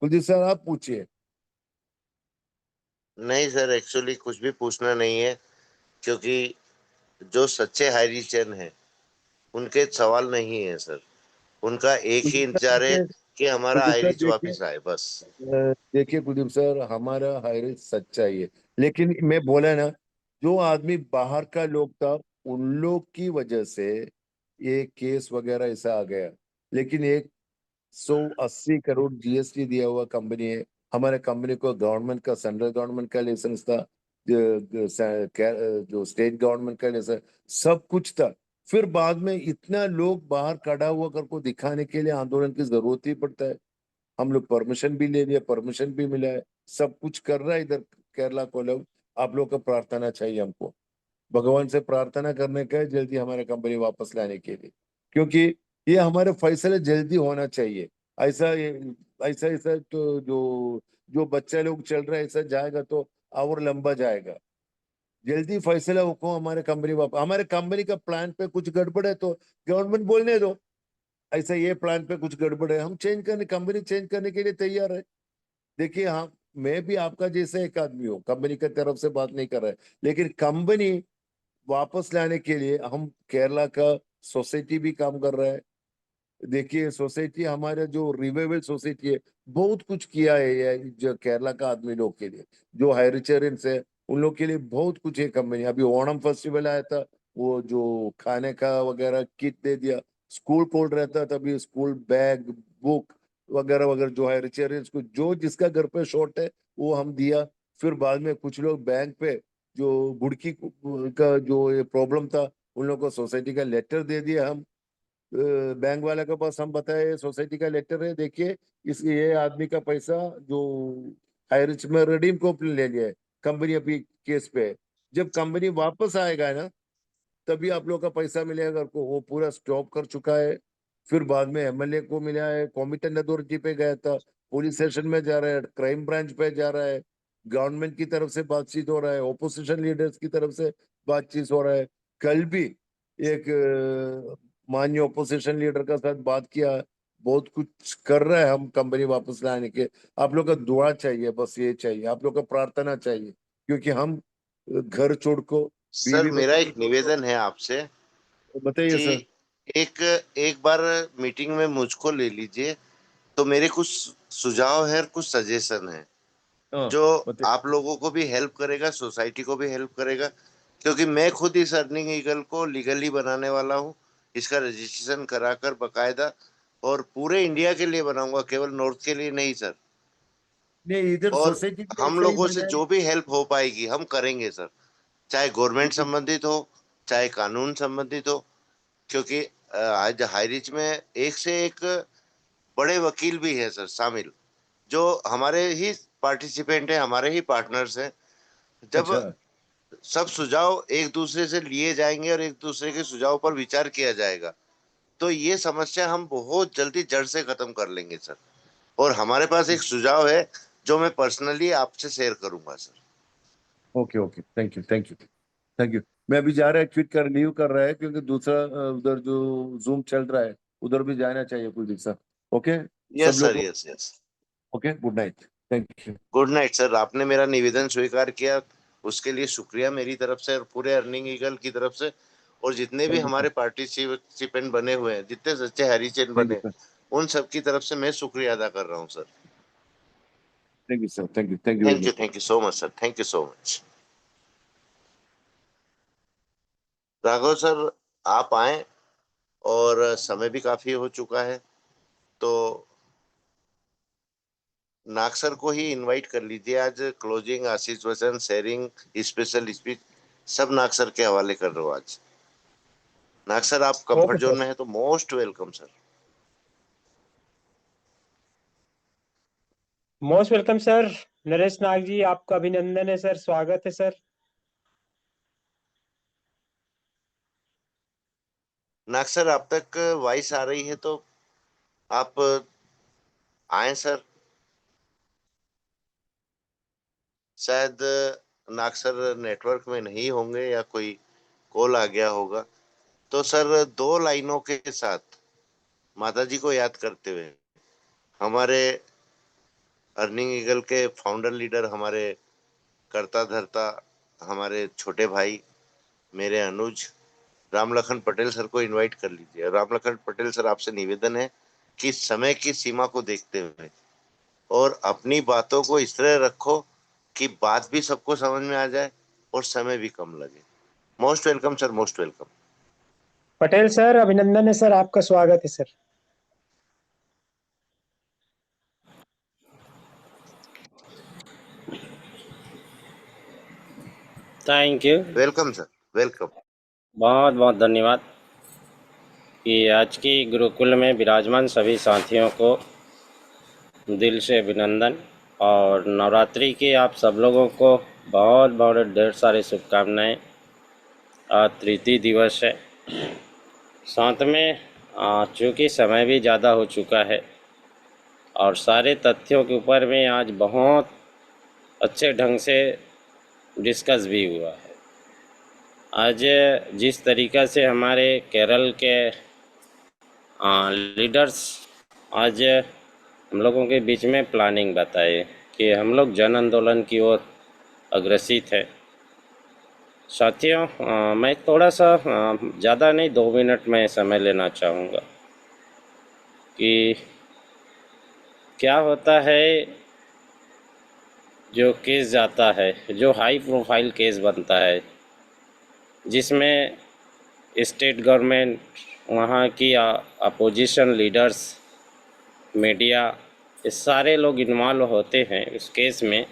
कुलदीप सर आप पूछिए। नहीं सर, एक्चुअली कुछ भी पूछना नहीं है, क्योंकि जो सच्चे हाईरीचन हैं उनके सवाल नहीं है सर। उनका एक ही कुलदीप सर इंतजार है देखिए, कि हमारा कुलदीप सर आयरिच देखिए, वापस आए, बस। देखिए कुलदीप सर, हमारा हायरिज सच्चाई है, लेकिन मैं बोला ना, जो आदमी बाहर का लोग था उन लोग की वजह से ये केस वगैरह ऐसा आ गया, लेकिन 180 करोड़ जीएसटी दिया हुआ कंपनी है, हमारे कंपनी को गवर्नमेंट का, सेंट्रल गवर्नमेंट का लाइसेंस था, जो स्टेट गवर्नमेंट का लाइसेंस, सब कुछ था, फिर बाद में इतना लोग बाहर खड़ा हुआ कर को दिखाने के लिए आंदोलन की जरूरत ही पड़ता है, हम लोग परमिशन भी ले लिया, परमिशन भी मिला है, सब कुछ कर रहा है इधर केरला को लोग, आप लोग का प्रार्थना चाहिए हमको, भगवान से प्रार्थना करने का है जल्दी हमारे कंपनी वापस लाने के लिए, क्योंकि ये हमारे फैसले जल्दी होना चाहिए। ऐसा ऐसा ऐसा तो जो जो बच्चा लोग चल रहा है ऐसा जाएगा तो और लंबा जाएगा, जल्दी फैसला हो हमारे कंपनी वापस, हमारे कंपनी का प्लान पे कुछ गड़बड़ है तो गवर्नमेंट बोलने दो, ऐसा ये प्लान पे कुछ गड़बड़ है, हम चेंज करने, कंपनी चेंज करने के लिए तैयार है। देखिए हाँ, मैं भी आपका जैसा एक आदमी हूँ, कंपनी की तरफ से बात नहीं कर रहा है, लेकिन कंपनी वापस लाने के लिए हम केरला का सोसाइटी भी काम कर रहा है। देखिए सोसाइटी, हमारा जो रिवाइवल सोसाइटी है, बहुत कुछ किया है ये जो केरला का आदमी लोग के लिए, जो हाइरिचरियंस है उन लोग के लिए बहुत कुछ है कंपनी। अभी ओणम फेस्टिवल आया था, वो जो खाने का वगैरह किट दे दिया, स्कूल खोल रहता तभी स्कूल बैग बुक वगैरह वगैरह, जो हाइरिचरियंस को जो जिसका घर पे शॉर्ट है वो हम दिया। फिर बाद में कुछ लोग बैंक पे जो बुड़की का जो ये प्रॉब्लम था, उन लोगों को सोसाइटी का लेटर दे दिया हम, बैंक वाले के पास हम बताए सोसाइटी का लेटर है, देखिए इस ये आदमी का पैसा जो हाई रिच में रिडीम को ले लिया है, कंपनी अभी केस पे है, जब कंपनी वापस आएगा ना तभी आप लोग का पैसा मिलेगा को, वो पूरा स्टॉप कर चुका है। फिर बाद में एमएलए को मिला है, कॉमिटेंट अथॉरिटी पे गया था, पुलिस स्टेशन में जा रहा है, क्राइम ब्रांच पे जा रहा है, गवर्नमेंट की तरफ से बातचीत हो रहा है, ओपोजिशन लीडर्स की तरफ से बातचीत हो रहा है। कल भी एक माननीय ओपोजिशन लीडर का साथ बात किया, बहुत कुछ कर रहा है हम कंपनी वापस लाने के, आप लोग का दुआ चाहिए, बस ये चाहिए, आप लोग का प्रार्थना चाहिए, क्योंकि हम घर छोड़ को, सर, बीवी मेरा बच्चों को एक छोड़ को, निवेदन है आपसे बताइए कि सर। एक एक बार मीटिंग में मुझको ले लीजिए, तो मेरे कुछ सुझाव है और कुछ सजेशन है, हाँ जो बताइए। आप लोगों को भी हेल्प करेगा, सोसाइटी को भी हेल्प करेगा, क्योंकि मैं खुद इस अर्निंग ईगल को लीगली बनाने वाला हूँ। इसका रजिस्ट्रेशन कराकर बकायदा, और पूरे इंडिया के लिए बनाऊंगा, केवल नॉर्थ के लिए नहीं सर। नहीं इधर और सोसाइटी भी हम ऐसा ही लोगों से बना है। जो भी हेल्प हो पाएगी हम करेंगे सर, चाहे गवर्नमेंट संबंधित हो, चाहे कानून संबंधित हो, क्योंकि आज हाई रिच में एक से एक बड़े वकील भी है सर शामिल, जो हमारे ही पार्टिसिपेंट है, हमारे ही पार्टनर्स हैं। जब अच्छा। सब सुझाव एक दूसरे से लिए जाएंगे और एक दूसरे के सुझाव पर विचार किया जाएगा, तो ये समस्या हम बहुत जल्दी जड़ से खत्म कर लेंगे सर। और हमारे पास एक सुझाव है, जो मैं पर्सनली आपसे शेयर करूंगा sir. Okay okay, thank you thank you thank you. मैं अभी जा रहा है, क्विट कर लीव कर रहा है, क्योंकि दूसरा उधर जो जूम चल रहा है उधर भी जाना चाहिए कुलदीप सर। ओके यस सब लोग सर, को yes yes. Okay, good night, thank you. Good night sir. आपने मेरा निवेदन स्वीकार किया, उसके लिए शुक्रिया मेरी तरफ से और पूरे अर्निंग ईगल की तरफ से। और जितने भी थैंक यू सर, हमारे पार्टिसिपेंट बने हुए हैं, जितने सच्चे हरिचंद थैंक यू बने, सर, उन सब की तरफ से मैं शुक्रिया अदा कर रहा हूँ sir. Thank you sir, thank you very much. Thank you so much sir, thank you so much. Raghav sir, आप आए, और समय भी काफी हो चुका है, तो नाग सर को ही इनवाइट कर लीजिए। आज क्लोजिंग, आशीष वचन, शेयरिंग, स्पेशल स्पीच सब नाग सर के हवाले कर रहे हो आज। नाग सर, आप ओके कंफर्ट जोन सर, में है तो most welcome sir. Most welcome sir. Naresh Nag ji, आपका अभिनंदन है सर, स्वागत है सर। नाग सर, आप तक वॉइस आ रही है तो आप आए सर। शायद नाग सर नेटवर्क में नहीं होंगे या कोई कॉल आ गया होगा। तो सर, दो लाइनों के साथ माता जी को याद करते हुए, हमारे अर्निंग ईगल के फाउंडर लीडर, हमारे करता धरता, हमारे छोटे भाई, मेरे अनुज राम लखन पटेल सर को इनवाइट कर लीजिए। राम लखन पटेल सर, आपसे निवेदन है कि समय की सीमा को देखते हुए और अपनी बातों को इस तरह रखो कि बात भी सबको समझ में आ जाए और समय भी कम लगे। Most welcome sir, most welcome. Patel sir, अभिनंदन है सर, आपका स्वागत है sir. Thank you. Welcome sir, welcome. बहुत बहुत धन्यवाद कि आज की गुरुकुल में विराजमान सभी साथियों को दिल से अभिनंदन, और नवरात्रि की आप सब लोगों को बहुत बहुत ढेर सारी शुभकामनाएं। आज तृतीय दिवस है, साथ में चूँकि समय भी ज़्यादा हो चुका है और सारे तथ्यों के ऊपर में आज बहुत अच्छे ढंग से डिस्कस भी हुआ है। आज जिस तरीक़ा से हमारे केरल के लीडर्स आज हम लोगों के बीच में प्लानिंग बताए कि हम लोग जन आंदोलन की ओर अग्रसित है। साथियों, मैं थोड़ा सा ज़्यादा नहीं, 2 मिनट में समय लेना चाहूँगा कि क्या होता है। जो केस जाता है, जो हाई प्रोफाइल केस बनता है, जिसमें स्टेट गवर्नमेंट, वहाँ की अपोजिशन लीडर्स, मीडिया, ये सारे लोग इन्वॉल्व होते हैं उस केस में,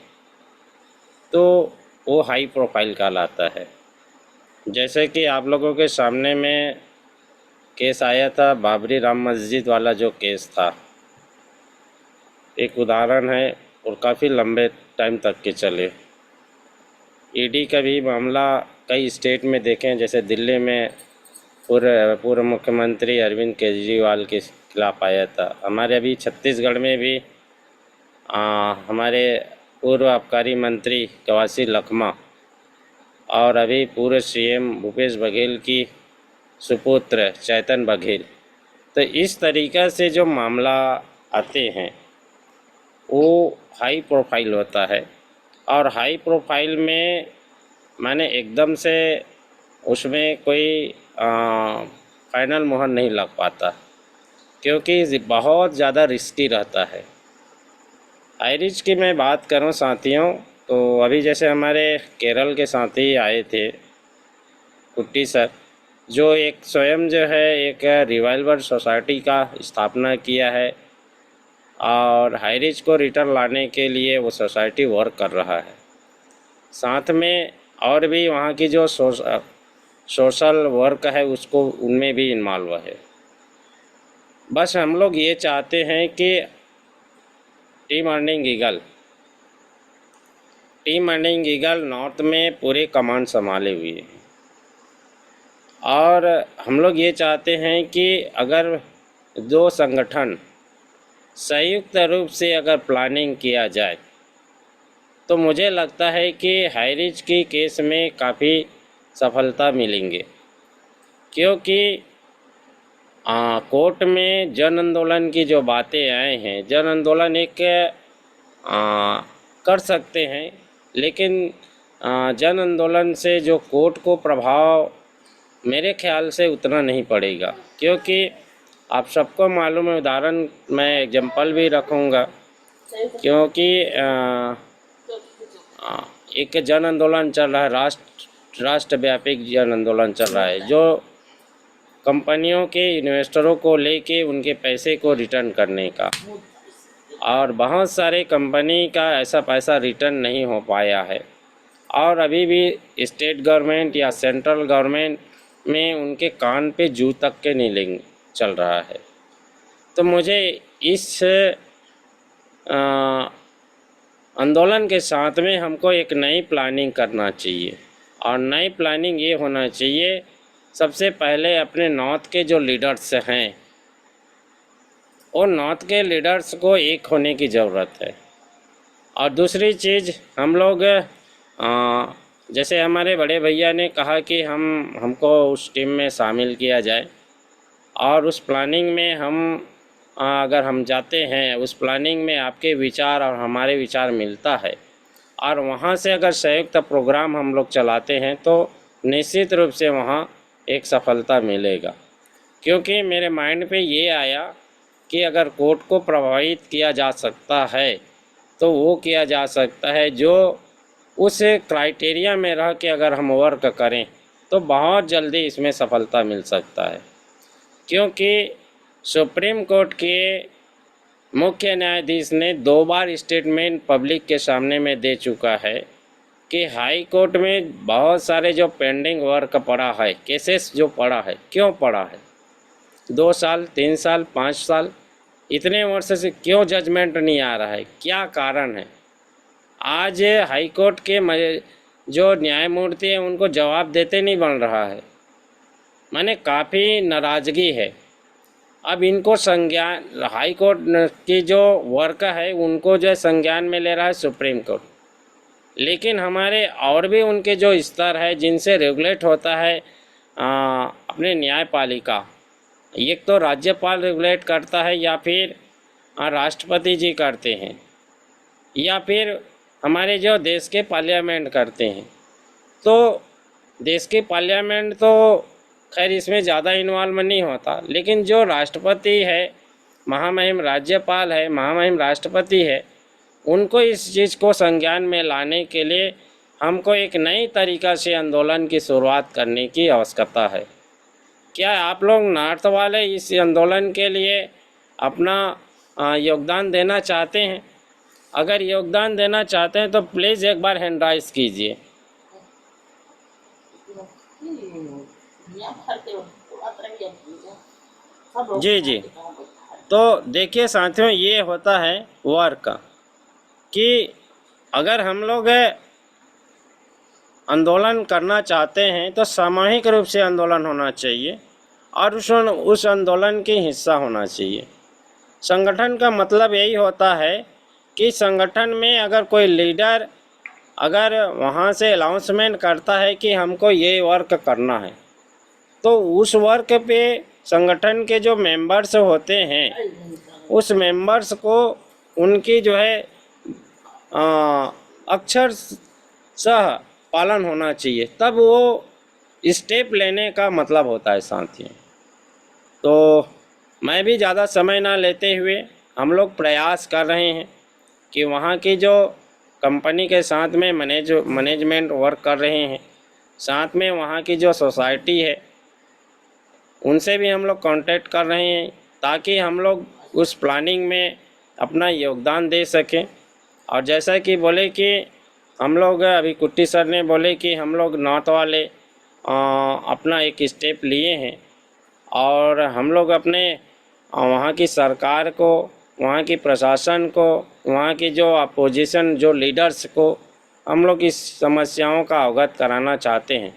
तो वो हाई प्रोफाइल कहलाता है। जैसे कि आप लोगों के सामने में केस आया था, बाबरी राम मस्जिद वाला जो केस था, एक उदाहरण है, और काफ़ी लंबे टाइम तक के चले। ईडी का भी मामला कई स्टेट में देखें, जैसे दिल्ली में पूर्व मुख्यमंत्री अरविंद केजरीवाल के खिलाफ आया था। हमारे अभी छत्तीसगढ़ में भी हमारे पूर्व आबकारी मंत्री कवासी लखमा और अभी पूर्व सीएम भूपेश बघेल की सुपुत्र चेतन बघेल, तो इस तरीक़ा से जो मामला आते हैं वो हाई प्रोफाइल होता है। और हाई प्रोफाइल में माने एकदम से उसमें कोई फाइनल मोहर नहीं लग पाता, क्योंकि बहुत ज़्यादा रिस्की रहता है। हाई रिस्क की मैं बात करूं साथियों, तो अभी जैसे हमारे केरल के साथी आए थे कुट्टी सर, जो एक स्वयं जो है एक रिवाइवल सोसाइटी का स्थापना किया है, और हाई रिस्क को रिटर्न लाने के लिए वो सोसाइटी वर्क कर रहा है। साथ में और भी वहाँ की जो सोशल वर्क है उसको उनमें भी इन्वॉल्व है। बस हम लोग ये चाहते हैं कि टीम अर्निंग ईगल नॉर्थ में पूरे कमांड संभाले हुए है, और हम लोग ये चाहते हैं कि अगर दो संगठन संयुक्त रूप से अगर प्लानिंग किया जाए तो मुझे लगता है कि हाईरिच की केस में काफ़ी सफलता मिलेंगे, क्योंकि कोर्ट में जन आंदोलन की जो बातें आए हैं, जन आंदोलन एक कर सकते हैं, लेकिन जन आंदोलन से जो कोर्ट को प्रभाव मेरे ख्याल से उतना नहीं पड़ेगा, क्योंकि आप सबको मालूम है, उदाहरण मैं एग्जांपल भी रखूँगा, क्योंकि एक जन आंदोलन चल रहा है, राष्ट्रव्यापी जन आंदोलन चल रहा है, जो कंपनियों के इन्वेस्टरों को लेके उनके पैसे को रिटर्न करने का, और बहुत सारे कंपनी का ऐसा पैसा रिटर्न नहीं हो पाया है, और अभी भी स्टेट गवर्नमेंट या सेंट्रल गवर्नमेंट में उनके कान पे जू तक के नहीं लेंगे चल रहा है। तो मुझे इस आंदोलन के साथ में हमको एक नई प्लानिंग करना चाहिए, और नई प्लानिंग ये होना चाहिए, सबसे पहले अपने नॉर्थ के जो लीडर्स हैं, और नॉर्थ के लीडर्स को एक होने की ज़रूरत है। और दूसरी चीज़, हम लोग जैसे हमारे बड़े भैया ने कहा कि हमको उस टीम में शामिल किया जाए, और उस प्लानिंग में अगर हम जाते हैं, उस प्लानिंग में आपके विचार और हमारे विचार मिलता है, और वहाँ से अगर संयुक्त प्रोग्राम हम लोग चलाते हैं, तो निश्चित रूप से वहाँ एक सफलता मिलेगा। क्योंकि मेरे माइंड पे ये आया कि अगर कोर्ट को प्रभावित किया जा सकता है, तो वो किया जा सकता है जो उस क्राइटेरिया में रह के अगर हम वर्क करें तो बहुत जल्दी इसमें सफलता मिल सकता है। क्योंकि सुप्रीम कोर्ट के मुख्य न्यायाधीश ने 2 बार स्टेटमेंट पब्लिक के सामने में दे चुका है कि हाई कोर्ट में बहुत सारे जो पेंडिंग वर्क पड़ा है, केसेस जो पड़ा है, क्यों पड़ा है, 2 साल 3 साल 5 साल इतने वर्ष से क्यों जजमेंट नहीं आ रहा है, क्या कारण है। आज हाई कोर्ट के जो न्यायमूर्ति हैं उनको जवाब देते नहीं बन रहा है, माने काफ़ी नाराज़गी है। अब इनको संज्ञान, हाई कोर्ट की जो वर्क है उनको जो संज्ञान में ले रहा है सुप्रीम कोर्ट, लेकिन हमारे और भी उनके जो स्तर है जिनसे रेगुलेट होता है अपने न्यायपालिका, एक तो राज्यपाल रेगुलेट करता है, या फिर राष्ट्रपति जी करते हैं, या फिर हमारे जो देश के पार्लियामेंट करते हैं। तो देश के पार्लियामेंट तो खैर इसमें ज़्यादा इन्वॉल्व नहीं होता, लेकिन जो राष्ट्रपति है, महामहिम राज्यपाल है, महामहिम राष्ट्रपति है, उनको इस चीज़ को संज्ञान में लाने के लिए हमको एक नई तरीक़ा से आंदोलन की शुरुआत करने की आवश्यकता है। क्या आप लोग नॉर्थ वाले इस आंदोलन के लिए अपना योगदान देना चाहते हैं? अगर योगदान देना चाहते हैं तो प्लीज़ एक बार हैंड राइज कीजिए। जी जी। तो देखिए साथियों, ये होता है वर्क कि अगर हम लोग आंदोलन करना चाहते हैं तो सामूहिक रूप से आंदोलन होना चाहिए, और उस आंदोलन के हिस्सा होना चाहिए। संगठन का मतलब यही होता है कि संगठन में अगर कोई लीडर अगर वहाँ से अनाउंसमेंट करता है कि हमको ये वर्क करना है, तो उस वर्क पे संगठन के जो मेंबर्स होते हैं, उस मेंबर्स को उनकी जो है अक्षर सह पालन होना चाहिए, तब वो स्टेप लेने का मतलब होता है साथियों। तो मैं भी ज़्यादा समय ना लेते हुए हम लोग प्रयास कर रहे हैं कि वहाँ की जो कंपनी के साथ में मैनेजमेंट वर्क कर रहे हैं, साथ में वहाँ की जो सोसाइटी है उनसे भी हम लोग कांटेक्ट कर रहे हैं, ताकि हम लोग उस प्लानिंग में अपना योगदान दे सकें। और जैसा कि बोले कि हम लोग अभी कुट्टी सर ने बोले कि हम लोग नॉर्थ वाले अपना एक स्टेप लिए हैं, और हम लोग अपने वहाँ की सरकार को, वहाँ की प्रशासन को, वहाँ की जो अपोजिशन जो लीडर्स को हम लोग इस समस्याओं का अवगत कराना चाहते हैं।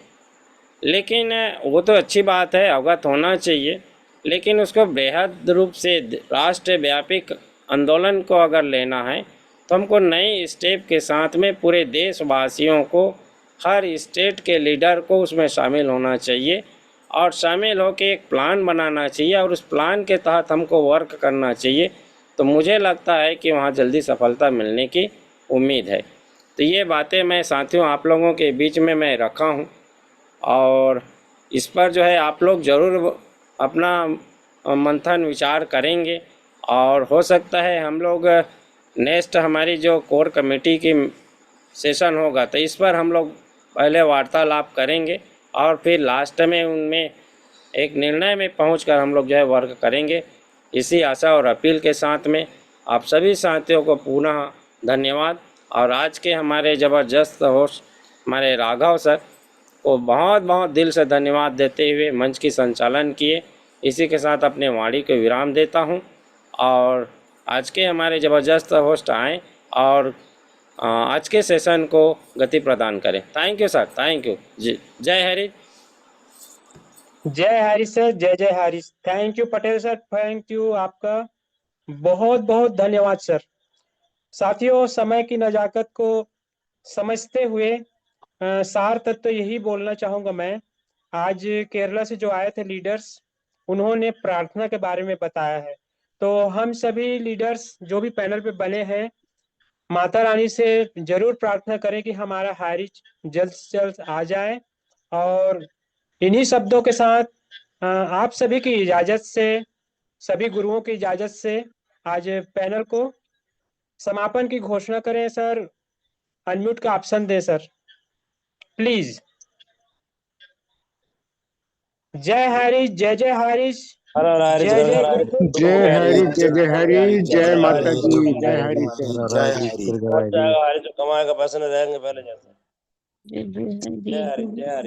लेकिन वो तो अच्छी बात है, अवगत होना चाहिए, लेकिन उसको बेहद रूप से राष्ट्रव्यापी आंदोलन को अगर लेना है तो हमको नए स्टेप के साथ में पूरे देशवासियों को, हर स्टेट के लीडर को उसमें शामिल होना चाहिए और शामिल होकर एक प्लान बनाना चाहिए और उस प्लान के तहत हमको वर्क करना चाहिए। तो मुझे लगता है कि वहाँ जल्दी सफलता मिलने की उम्मीद है। तो ये बातें मैं साथियों आप लोगों के बीच में मैं रखा हूँ और इस पर जो है आप लोग ज़रूर अपना मंथन विचार करेंगे और हो सकता है हम लोग नेक्स्ट हमारी जो कोर कमेटी की सेशन होगा तो इस पर हम लोग पहले वार्तालाप करेंगे और फिर लास्ट में उनमें एक निर्णय में पहुंचकर हम लोग जो है वर्क करेंगे। इसी आशा और अपील के साथ में आप सभी साथियों को पुनः धन्यवाद और आज के हमारे ज़बरदस्त होस्ट हमारे राघव सर को बहुत बहुत दिल से धन्यवाद देते हुए मंच की संचालन किए। इसी के साथ अपने वाणी को विराम देता हूं और आज के हमारे ज़बरदस्त होस्ट आएँ और आज के सेशन को गति प्रदान करें। Thank you sir, thank you जी। जय हरि। जय हरीश सर, जय जय Harish. Thank you Patel sir, thank you, आपका बहुत बहुत धन्यवाद सर। साथियों, समय की नजाकत को समझते हुए सार तत्व तो यही बोलना चाहूंगा मैं। आज केरला से जो आए थे लीडर्स, उन्होंने प्रार्थना के बारे में बताया है। तो हम सभी लीडर्स जो भी पैनल पे बने हैं, माता रानी से जरूर प्रार्थना करें कि हमारा हारिज जल्द से जल्द आ जाए। और इन्हीं शब्दों के साथ आप सभी की इजाजत से, सभी गुरुओं की इजाजत से आज पैनल को समापन की घोषणा करें। सर, अनम्यूट का ऑप्शन दें सर, प्लीज। जय हरीश, जय जय हरीश, जय जय गुरुकुल। जय हरि, जय जय हरि, जय माता की, जय हरि। जय हरि। हमारे जो कमाएगा पैसे नहीं देंगे पहले जैसे। जय हरि, जय हरि।